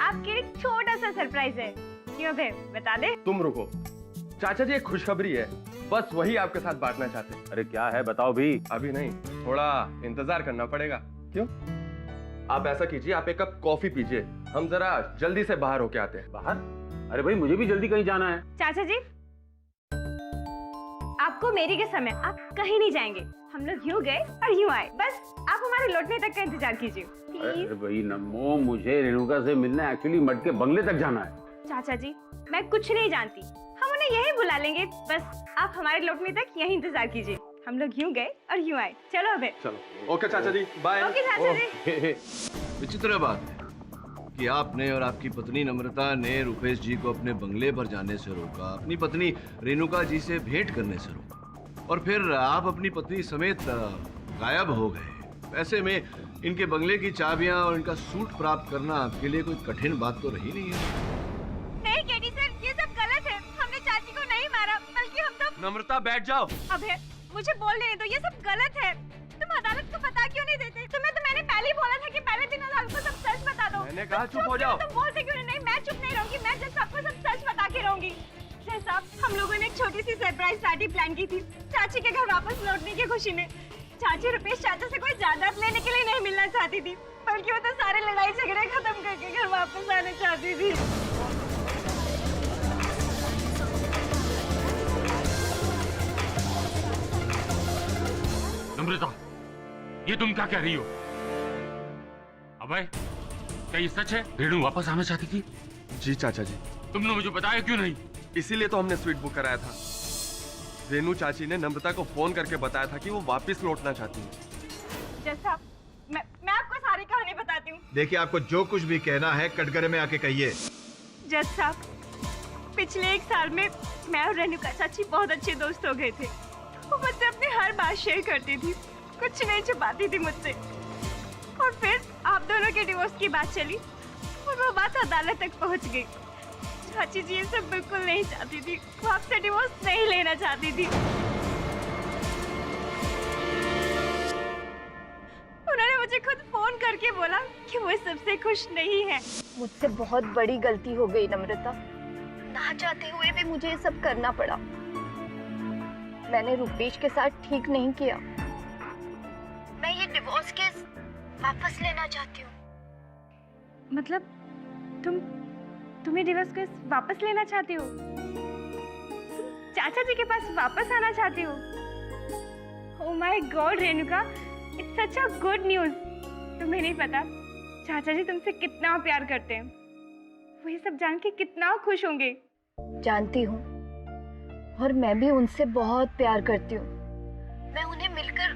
आपके एक छोटा सा सरप्राइज है। क्यों भाई, बता दे? तुम रुको चाचा जी, एक खुशखबरी है, बस वही आपके साथ बांटना चाहते हैं। अरे क्या है, बताओ भी। अभी नहीं, थोड़ा इंतजार करना पड़ेगा। क्यों? आप ऐसा कीजिए, आप एक कप कॉफी पीजिए, हम जरा जल्दी से बाहर होके आते हैं। बाहर? अरे भाई, मुझे भी जल्दी कहीं जाना है। चाचा जी, आपको मेरी के समय आप कहीं नहीं जाएंगे, हम लोग यूं गए और यूं आए, बस आप हमारे लौटने तक का इंतजार कीजिए प्लीज। अरे भाई नमो, मुझे रेणुका से मिलने एक्चुअली मठ के बंगले तक जाना है। चाचा जी मैं कुछ नहीं जानती, हम उन्हें यही बुला लेंगे, बस आप हमारे लौटने तक यही इंतजार कीजिए। हम लोग यूं गए और यूं आए, चलो अबे। चलो ओके चाचा जी, बाय। ओके चाचा जी। विचित्र बात है कि आपने और आपकी पत्नी नम्रता ने रुपेश जी को अपने बंगले पर जाने से रोका, अपनी पत्नी रेणुका जी से भेंट करने से रोका, और फिर आप अपनी पत्नी समेत गायब हो गए। ऐसे में इनके बंगले की चाबियां और इनका सूट प्राप्त करना आपके लिए कोई कठिन बात तो रही नहीं है। नहीं केडी सर, ये सब गलत है। हमने चाची को नहीं मारा, बल्कि हम तो। नम्रता बैठ जाओ। अबे मुझे बोलने दो, ये सब गलत है। तुम अदालत को बता क्यों नहीं देते? तुम्हें तो मैंने पहले ही बोला था कि पहले दिन अदालत को सब सच बता दो। मैंने कहा चुप हो जाओ। तुम बोलते क्यों नहीं? मैं चुप नहीं रहूंगी, मैं जज साहब को सब सच बता के रहूंगी। जज साहब, हम लोगों ने एक छोटी सी सरप्राइज पार्टी प्लान की थी चाची के घर वापस लौटने की खुशी में। चाची रुपेश चाचा से कोई जायदाद लेने के लिए नहीं मिलना चाहती थी, बल्कि वो तो सारे लड़ाई झगड़े खत्म करके घर वापस आने चाहती थी। नम्रता, ये तुम क्या कह रही हो? अभय, क्या ये सच है? रेणु वापस आना चाहती थी? जी चाचा जी। तुमने मुझे बताया क्यों नहीं? इसीलिए तो हमने स्वीट बुक कराया था। रेणु चाची ने नम्रता को फोन करके बताया था कि वो वापस लौटना चाहती है। जज साहब, मैं आपको सारी कहानी बताती हूँ। देखिए, आपको जो कुछ भी कहना है कटघरे में आके कहिए। जज साहब, पिछले 1 साल में मैं और रेणुका चाची बहुत अच्छे दोस्त हो गए थे। वो मुझसे अपनी हर बात शेयर करती थी, कुछ नहीं छुपाती थी मुझसे। और फिर आप दोनों के डिवोर्स की बात चली और वो बात अदालत तक पहुंच गई। चाची जी ये सब बिल्कुल नहीं चाहती थी, वो आपसे डिवोर्स नहीं लेना चाहती थी। उन्होंने मुझे खुद फोन करके बोला कि वो इस सबसे खुश नहीं है। मुझसे बहुत बड़ी गलती हो गई नम्रता, ना चाहते हुए भी मुझे ये सब करना पड़ा। मैंने रुपेश के साथ ठीक नहीं किया। मैं ये डिवोर्स केस वापस लेना चाहती हूँ। मतलब तुम्हें डिवोर्स केस वापस लेना चाहती हो? चाचा जी के पास वापस आना चाहती हो? Oh my God Renuka, it's such a good news. तुम्हें नहीं पता चाचा जी तुमसे कितना प्यार करते हैं। वो ये सब जान के कितना खुश होंगे। जानती हूँ, और मैं भी उनसे बहुत प्यार करती हूँ। मैं उन्हें मिलकर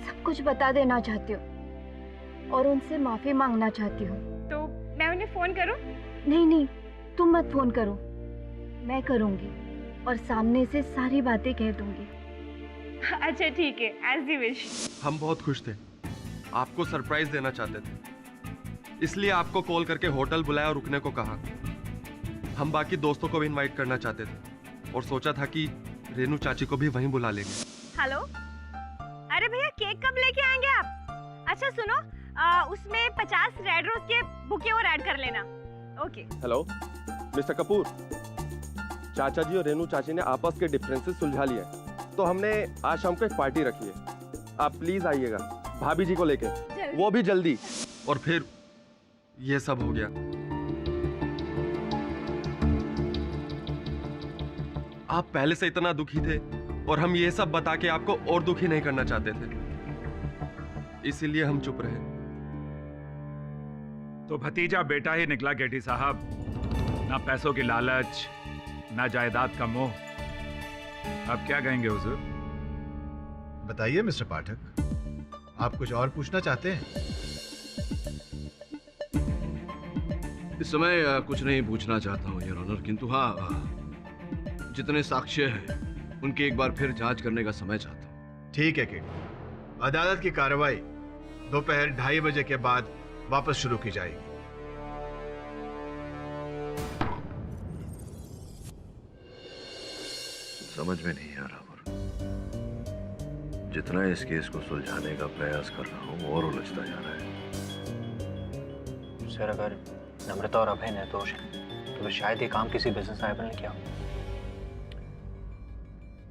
सब कुछ बता देना चाहती हूँ और उनसे माफी मांगना चाहती हूँ। तो मैं उन्हें फोन करूँ? नहीं, तुम मत फोन करो, मैं करूँगी और सामने से सारी बातें कह दूंगी। अच्छा ठीक है, एज यू विश। हम बहुत खुश थे, आपको सरप्राइज देना चाहते थे, इसलिए आपको कॉल करके होटल बुलाया और रुकने को कहा। हम बाकी दोस्तों को भी इनवाइट करना चाहते थे और सोचा था कि रेणु चाची को भी वहीं बुला लेंगे। हेलो, अरे भैया केक कब लेके आएंगे आप? अच्छा सुनो, उसमें 50 रेड रोज के बुके और ऐड कर लेना। ओके। हेलो मिस्टर कपूर, चाचा जी और रेणु चाची ने आपस के डिफरेंसेस सुलझा लिए, तो हमने आज शाम को एक पार्टी रखी है। आप प्लीज आइएगा भाभी जी को लेके, वो भी जल्दी। और फिर ये सब हो गया। आप पहले से इतना दुखी थे और हम ये सब बता के आपको और दुखी नहीं करना चाहते थे, इसीलिए हम चुप रहे। तो भतीजा बेटा ही निकला गेटी साहब, ना पैसों की लालच, ना जायदाद का मोह। अब क्या कहेंगे हुजूर? बताइए मिस्टर पाठक, आप कुछ और पूछना चाहते हैं? इस समय कुछ नहीं पूछना चाहता हूँ योर ऑनर, किंतु हाँ, जितने साक्ष्य हैं उनकी एक बार फिर जांच करने का समय चाहता हूँ। ठीक है केडी, अदालत की कार्रवाई दोपहर 2:30 बजे के बाद वापस शुरू की जाएगी। समझ में नहीं आ रहा, जितना इस केस को सुलझाने का प्रयास कर रहा हूँ और उलझता जा रहा है। सर, अगर नम्रता और अभय निर्दोष हैं तो शायद ये काम किसी बिजनेस राइवल ने किया।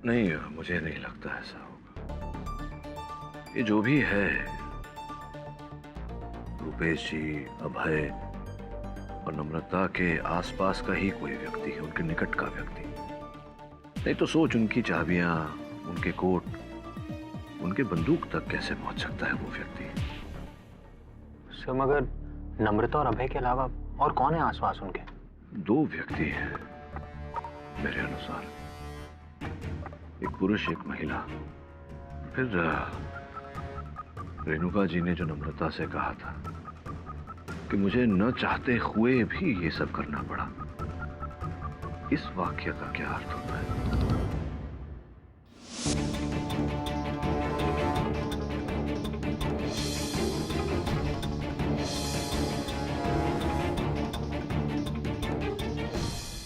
नहीं, मुझे नहीं लगता ऐसा होगा। ये जो भी है, रुपेश जी, अभय और नम्रता के आसपास का ही कोई व्यक्ति है, उनके निकट का व्यक्ति। नहीं तो सोच, उनकी चाबियां, उनके कोट, उनके उनके बंदूक तक कैसे पहुंच सकता है वो व्यक्ति? सर मगर नम्रता और अभय के अलावा और कौन है आसपास उनके? 2 व्यक्ति हैं मेरे अनुसार, एक पुरुष एक महिला। फिर रेणुका जी ने जो नम्रता से कहा था कि मुझे न चाहते हुए भी ये सब करना पड़ा, इस वाक्य का क्या अर्थ होता है?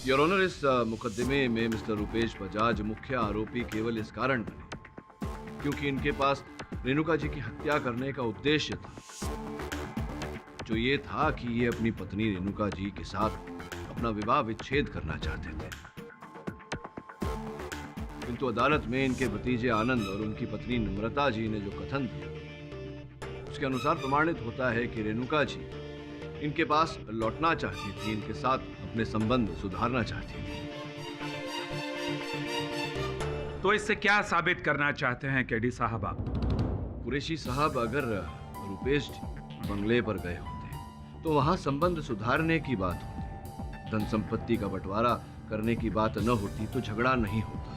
योर ऑनर, इस मुकदमे में मिस्टर रुपेश बजाज मुख्य आरोपी केवल इस कारण बने क्योंकि इनके पास रेणुका जी की हत्या करने का उद्देश्य था, जो ये था कि ये अपनी पत्नी रेणुका जी के साथ अपना विवाह विच्छेद करना चाहते थे। किंतु अदालत में इनके भतीजे आनंद और उनकी पत्नी नम्रता जी ने जो कथन दिया, उसके अनुसार प्रमाणित होता है कि रेणुका जी इनके पास लौटना चाहती थी, इनके साथ अपने संबंध सुधारना चाहती थी। तो इससे क्या साबित करना चाहते हैं केडी साहब आप? कुरैशी साहब, अगर रुपेश बंगले पर गए होते तो वहां संबंध सुधारने की बात होती, धन संपत्ति का बंटवारा करने की बात न होती तो झगड़ा नहीं होता।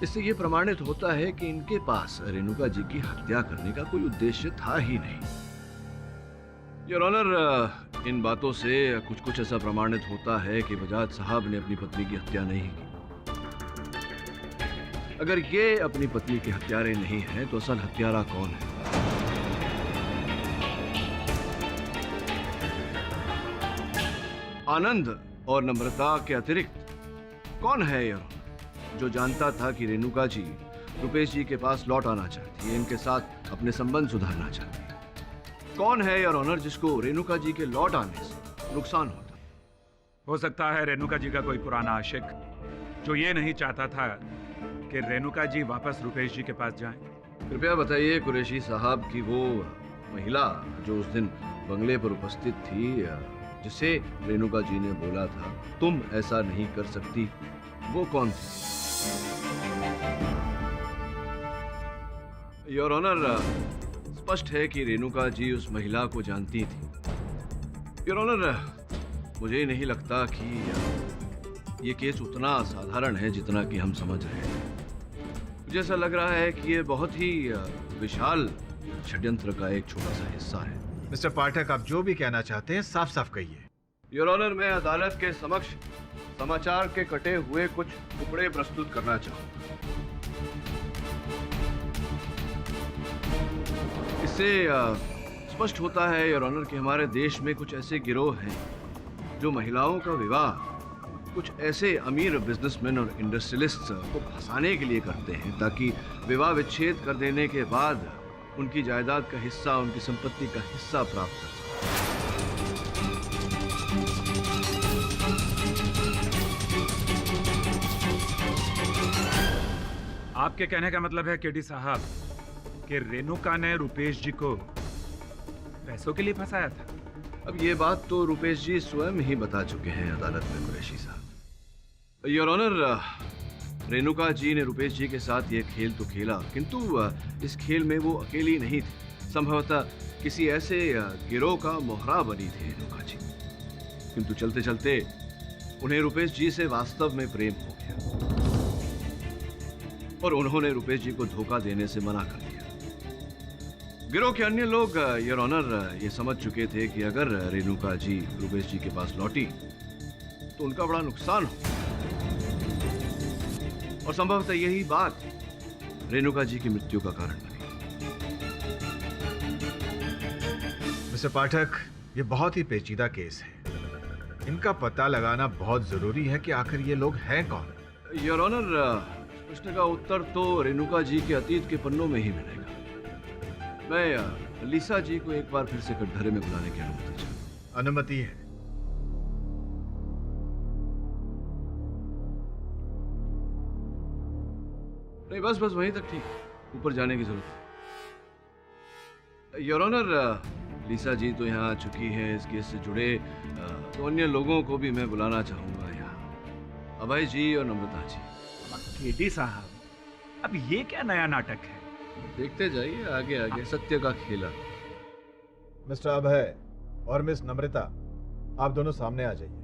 इससे यह प्रमाणित होता है कि इनके पास रेणुका जी की हत्या करने का कोई उद्देश्य था ही नहीं। योर ऑनर, इन बातों से कुछ ऐसा प्रमाणित होता है कि बजाज साहब ने अपनी पत्नी की हत्या नहीं की। अगर ये अपनी पत्नी के हत्यारे नहीं हैं, तो असल हत्यारा कौन है? आनंद और नम्रता के अतिरिक्त कौन है योर ऑनर, जो जानता था कि रेणुका जी रुपेश जी के पास लौट आना चाहती है, इनके साथ अपने संबंध सुधारना चाहती है? कौन है योर ऑनर जिसको रेणुका जी के लौट आने से नुकसान होता? हो सकता है रेणुका जी का कोई पुराना आशिक, जो ये नहीं चाहता था कि रेणुका जी वापस रुपेश जी के पास जाएं। कृपया बताइए कुरैशी साहब की वो महिला जो उस दिन बंगले पर उपस्थित थी, जिसे रेणुका जी ने बोला था तुम ऐसा नहीं कर सकती, वो कौन थी? योर ऑनर, स्पष्ट है कि रेणुका जी उस महिला को जानती थी। योर ऑनर, मुझे नहीं लगता कि ये केस उतना साधारण है जितना कि हम समझ रहे हैं। मुझे ऐसा लग रहा है कि ये बहुत ही विशाल षड्यंत्र का एक छोटा सा हिस्सा है। मिस्टर पाठक, आप जो भी कहना चाहते हैं साफ साफ कहिए। योर ऑनर, मैं अदालत के समक्ष समाचार के कटे हुए कुछ टुकड़े प्रस्तुत करना चाहूंगा। इससे स्पष्ट होता है योर ऑनर कि हमारे देश में कुछ ऐसे गिरोह हैं जो महिलाओं का विवाह कुछ ऐसे अमीर बिजनेसमैन और इंडस्ट्रियलिस्ट को फंसाने के लिए करते हैं, ताकि विवाह विच्छेद कर देने के बाद उनकी जायदाद का हिस्सा, उनकी संपत्ति का हिस्सा प्राप्त कर सकें। आपके कहने का मतलब है केडी साहब कि रेणुका ने रुपेश जी को पैसों के लिए फंसाया था? अब ये बात तो रुपेश जी स्वयं ही बता चुके हैं अदालत में कुरैशी साहब। योर ऑनर, रेणुका जी ने रुपेश जी के साथ ये खेल तो खेला, किंतु इस खेल में वो अकेली नहीं थी। संभवतः किसी ऐसे गिरोह का मोहरा बनी थी रेणुका जी, किंतु चलते चलते उन्हें रुपेश जी से वास्तव में प्रेम हो गया और उन्होंने रुपेश जी को धोखा देने से मना कर दिया। गिरोह के अन्य लोग योर ऑनर ये समझ चुके थे कि अगर रेणुका जी रुपेश जी के पास लौटी तो उनका बड़ा नुकसान हो, और संभवतः यही बात रेणुका जी की मृत्यु का कारण बनी। मिस्टर पाठक, ये बहुत ही पेचीदा केस है। इनका पता लगाना बहुत जरूरी है कि आखिर ये लोग हैं कौन। योर ऑनर, प्रश्न का उत्तर तो रेणुका जी के अतीत के पन्नों में ही मिलेगा। मैं लीसा जी को एक बार फिर से कटघरे में बुलाने की अनुमति चाहता हूं। अनुमति है। नहीं, बस वहीं तक ठीक, ऊपर जाने की जरूरत है। योर ऑनर, लीसा जी तो यहाँ आ चुकी है, इस केस से जुड़े तो अन्य लोगों को भी मैं बुलाना चाहूंगा यहाँ। अभय जी और नम्रता जी। केडी साहब, अब ये क्या नया नाटक है? देखते जाइए आगे आगे सत्य का खेला। मिस्टर अभय और मिस नम्रता, आप दोनों सामने आ जाइए।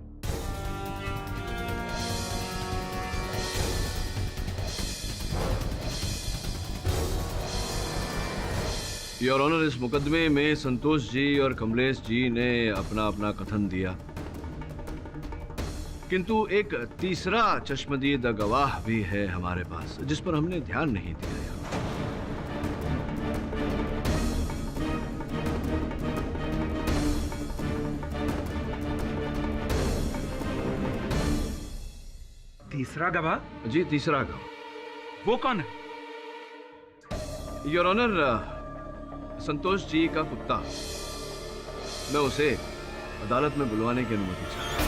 योर ऑनर, इस मुकदमे में संतोष जी और कमलेश जी ने अपना अपना कथन दिया, किंतु एक तीसरा चश्मदीद गवाह भी है हमारे पास जिस पर हमने ध्यान नहीं दिया। तीसरा गवाह? जी, तीसरा गवाह। वो कौन है? योर ऑनर, संतोष जी का कुत्ता। मैं उसे अदालत में बुलवाने की अनुमति चाहता हूं।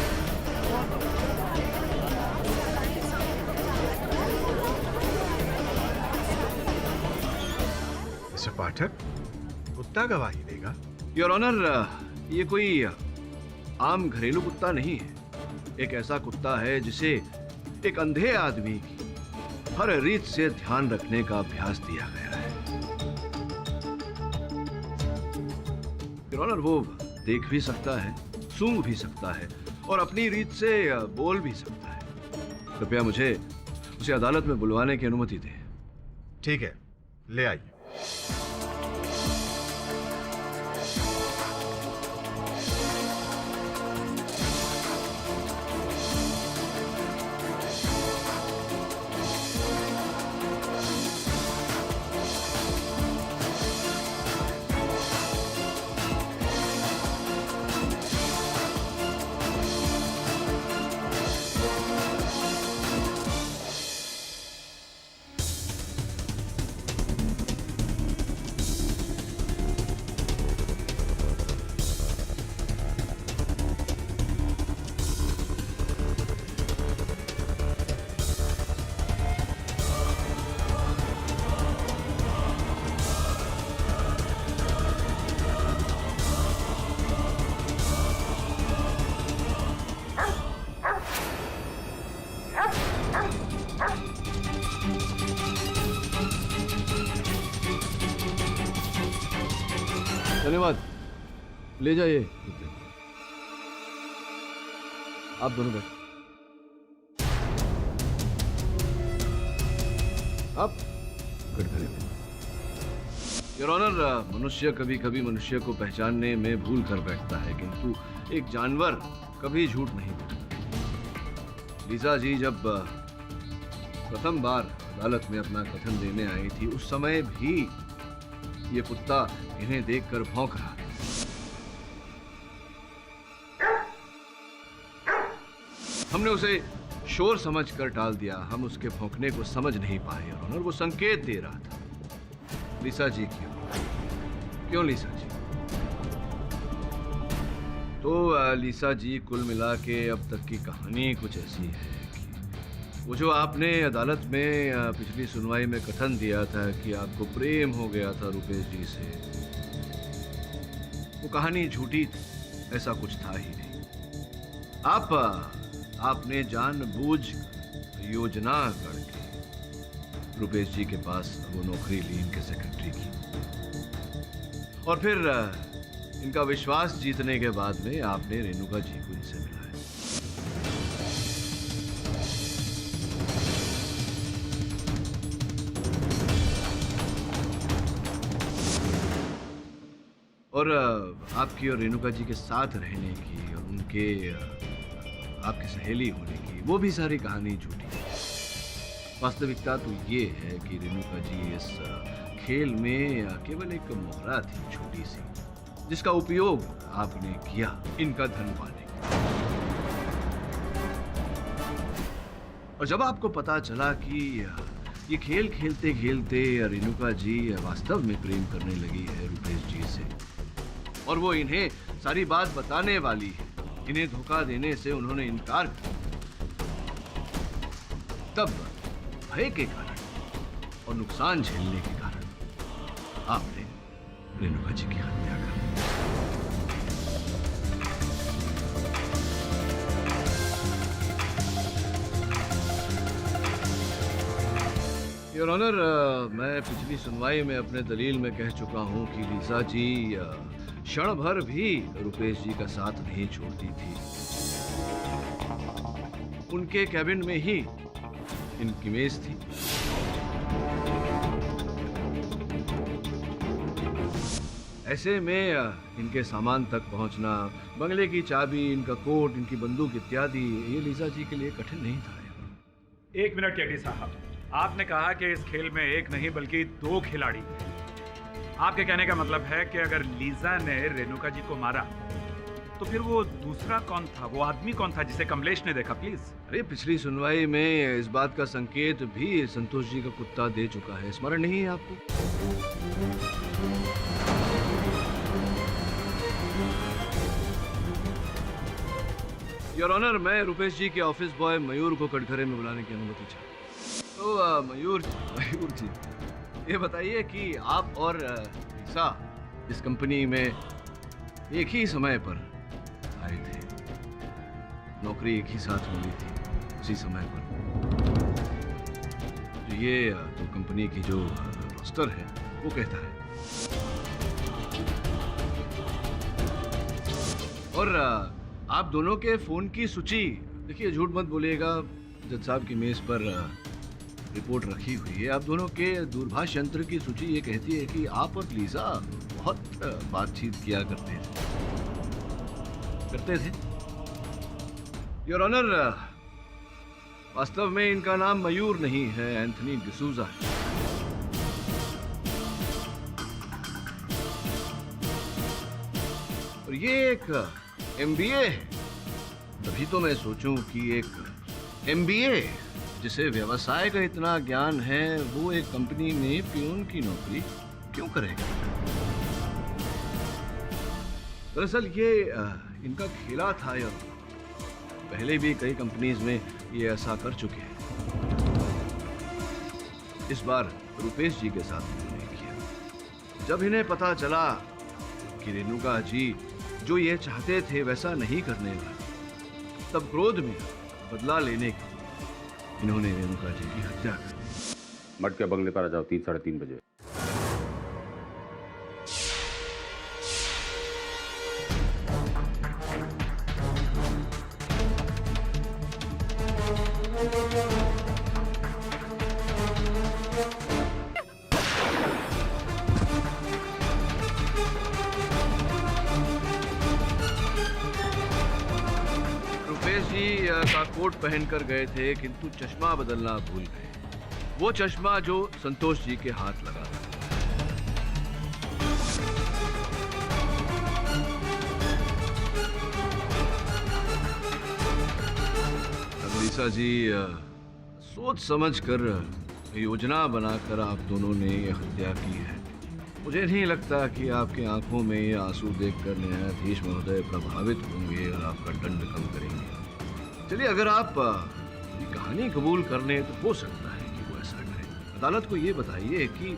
मिस्टर पाठक, कुत्ता गवाही देगा? योर ऑनर, ये कोई आम घरेलू कुत्ता नहीं है। एक ऐसा कुत्ता है जिसे एक अंधे आदमी की हर रीत से ध्यान रखने का अभ्यास दिया गया है। योर ऑनर, वो देख भी सकता है, सूंघ भी सकता है और अपनी रीत से बोल भी सकता है। कृपया मुझे उसे अदालत में बुलवाने की अनुमति दें। ठीक है, ले आइए। धन्यवाद, ले जाइए। आप दोनों बैठो। आप गड़बड़े में। योर ऑनर, मनुष्य कभी कभी मनुष्य को पहचानने में भूल कर बैठता है, किंतु एक जानवर कभी झूठ नहीं बोलता। लीजा जी जब प्रथम बार अदालत में अपना कथन देने आई थी, उस समय भी ये कुत्ता इन्हें देखकर भौंक रहा था। हमने उसे शोर समझकर टाल दिया। हम उसके भौंकने को समझ नहीं पाए और वो संकेत दे रहा था। लीसा जी क्यों लीसा जी? तो लीसा जी, कुल मिला के अब तक की कहानी कुछ ऐसी है कि वो जो आपने अदालत में पिछली सुनवाई में कथन दिया था कि आपको प्रेम हो गया था रुपेश जी से, वो कहानी झूठी थी। ऐसा कुछ था ही नहीं। आपने जानबूझ योजना करके रुपेश जी के पास वो नौकरी ली, इनके सेक्रेटरी की, और फिर इनका विश्वास जीतने के बाद में आपने रेणुका जी को इनसे मिलाया। और आपकी और रेणुका जी के साथ रहने की और उनके आपकी सहेली होने की वो भी सारी कहानी झूठी है। वास्तविकता तो ये है कि रेणुका जी इस खेल में केवल एक मोहरा थी, छोटी सी, जिसका उपयोग आपने किया इनका धन पाने के। और जब आपको पता चला कि ये खेल खेलते खेलते रेणुका जी वास्तव में प्रेम करने लगी है रुपेश जी से, और वो इन्हें सारी बात बताने वाली है, इन्हें धोखा देने से उन्होंने इनकार किया, तब भय के कारण और नुकसान झेलने के कारण आपने रेणुका जी की हत्या कर दी। योर ऑनर, मैं पिछली सुनवाई में अपने दलील में कह चुका हूं कि लीजा जी क्षण भर भी रुपेश जी का साथ नहीं छोड़ती थी। उनके कैबिन में ही इनकी मेज थी। ऐसे में इनके सामान तक पहुंचना, बंगले की चाबी, इनका कोट, इनकी बंदूक इत्यादि, ये लीजा जी के लिए कठिन नहीं था। एक मिनट केडी साहब, आपने कहा कि इस खेल में एक नहीं बल्कि 2 खिलाड़ी। आपके कहने का मतलब है कि अगर लीजा ने रेणुका जी को मारा तो फिर वो दूसरा कौन था, वो आदमी कौन था जिसे कमलेश ने देखा? प्लीज। अरे पिछली सुनवाई में इस बात का संकेत भी संतोष जी का कुत्ता दे चुका है, स्मरण नहीं है आपको? योर ऑनर, मैं रुपेश जी के ऑफिस बॉय मयूर को कटघरे में बुलाने की अनुमति चाहता हूं। तो मयूर जी, ये बताइए कि आप और लीसा इस कंपनी में एक ही समय पर आए थे, नौकरी एक ही साथ मिली थी उसी समय पर। तो ये तो कंपनी की जो रोस्टर है वो कहता है। और आप दोनों के फोन की सूची, देखिए झूठ मत बोलिएगा, जज साहब की मेज पर रिपोर्ट रखी हुई है। आप दोनों के दूरभाष यंत्र की सूची ये कहती है कि आप और लीजा बहुत बातचीत किया करते थे। योर ऑनर, वास्तव में इनका नाम मयूर नहीं है, एंथनी डिसूजा है। और ये एक MBA है। तभी तो मैं सोचूं कि एक MBA जिसे व्यवसाय का इतना ज्ञान है, वो एक कंपनी में पियून की नौकरी क्यों करेगा? दरअसल ये इनका खेला था यार, पहले भी कई कंपनीज में ये ऐसा कर चुके हैं। इस बार रुपेश जी के साथ इन्होंने किया। जब इन्हें पता चला कि रेणुका जी जो ये चाहते थे वैसा नहीं करने वाले, तब क्रोध में बदला लेने के इन्होंने रेणुका जी की हत्या कर दी। मट के बंगले पर आ जाओ 3 साढ़े 3 बजे। का कोट पहनकर गए थे, किंतु चश्मा बदलना भूल गए। वो चश्मा जो संतोष जी के हाथ लगा था। लीसा जी, सोच समझकर योजना बनाकर आप दोनों ने ये हत्या की है। मुझे नहीं लगता कि आपकी आंखों में ये आंसू देखकर न्यायाधीश महोदय प्रभावित होंगे और आपका दंड कम करेंगे। चलिए, अगर आप ये कहानी कबूल कर लें तो हो सकता है कि वो ऐसा करें। अदालत को ये बताइए कि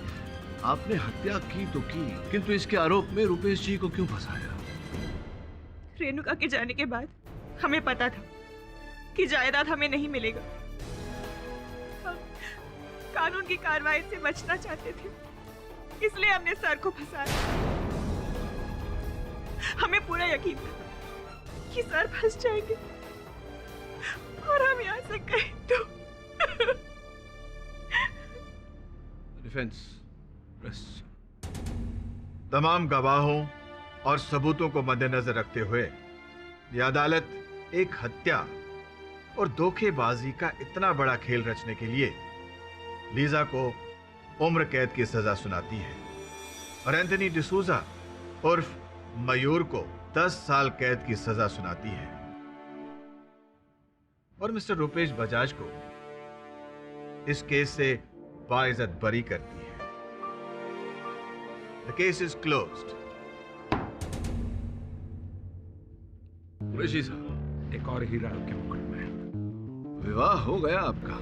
आपने हत्या की तो की, किंतु इसके आरोप में रुपेश जी को क्यों फंसाया? रेणुका के जाने के बाद हमें पता था कि जायदाद हमें नहीं मिलेगा। हम कानून की कार्रवाई से बचना चाहते थे, इसलिए हमने सर को फंसाया। हमें पूरा यकीन था कि सर फंस जाएंगे और हम यहाँ से गए तो। Defence, press. तमाम गवाहों और सबूतों को मद्देनजर रखते हुए यह अदालत एक हत्या और धोखेबाजी का इतना बड़ा खेल रचने के लिए लीजा को उम्र कैद की सजा सुनाती है और एंथनी डिसूजा उर्फ मयूर को 10 साल कैद की सजा सुनाती है और मिस्टर रुपेश बजाज को इस केस से बाइज्जत बरी करती है। The case is closed. Qureshi साहब, एक और हीरा आपके मुकुट में। विवाह हो गया आपका?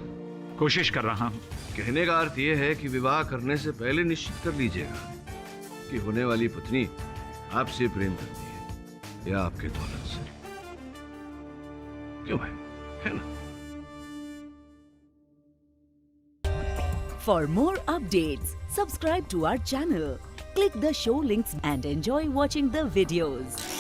कोशिश कर रहा हूं। कहने का अर्थ यह है कि विवाह करने से पहले निश्चित कर लीजिएगा कि होने वाली पत्नी आपसे प्रेम करती है या आपके दौलत से। क्यों है ना? For more updates, subscribe to our channel, click the show links and enjoy watching the videos.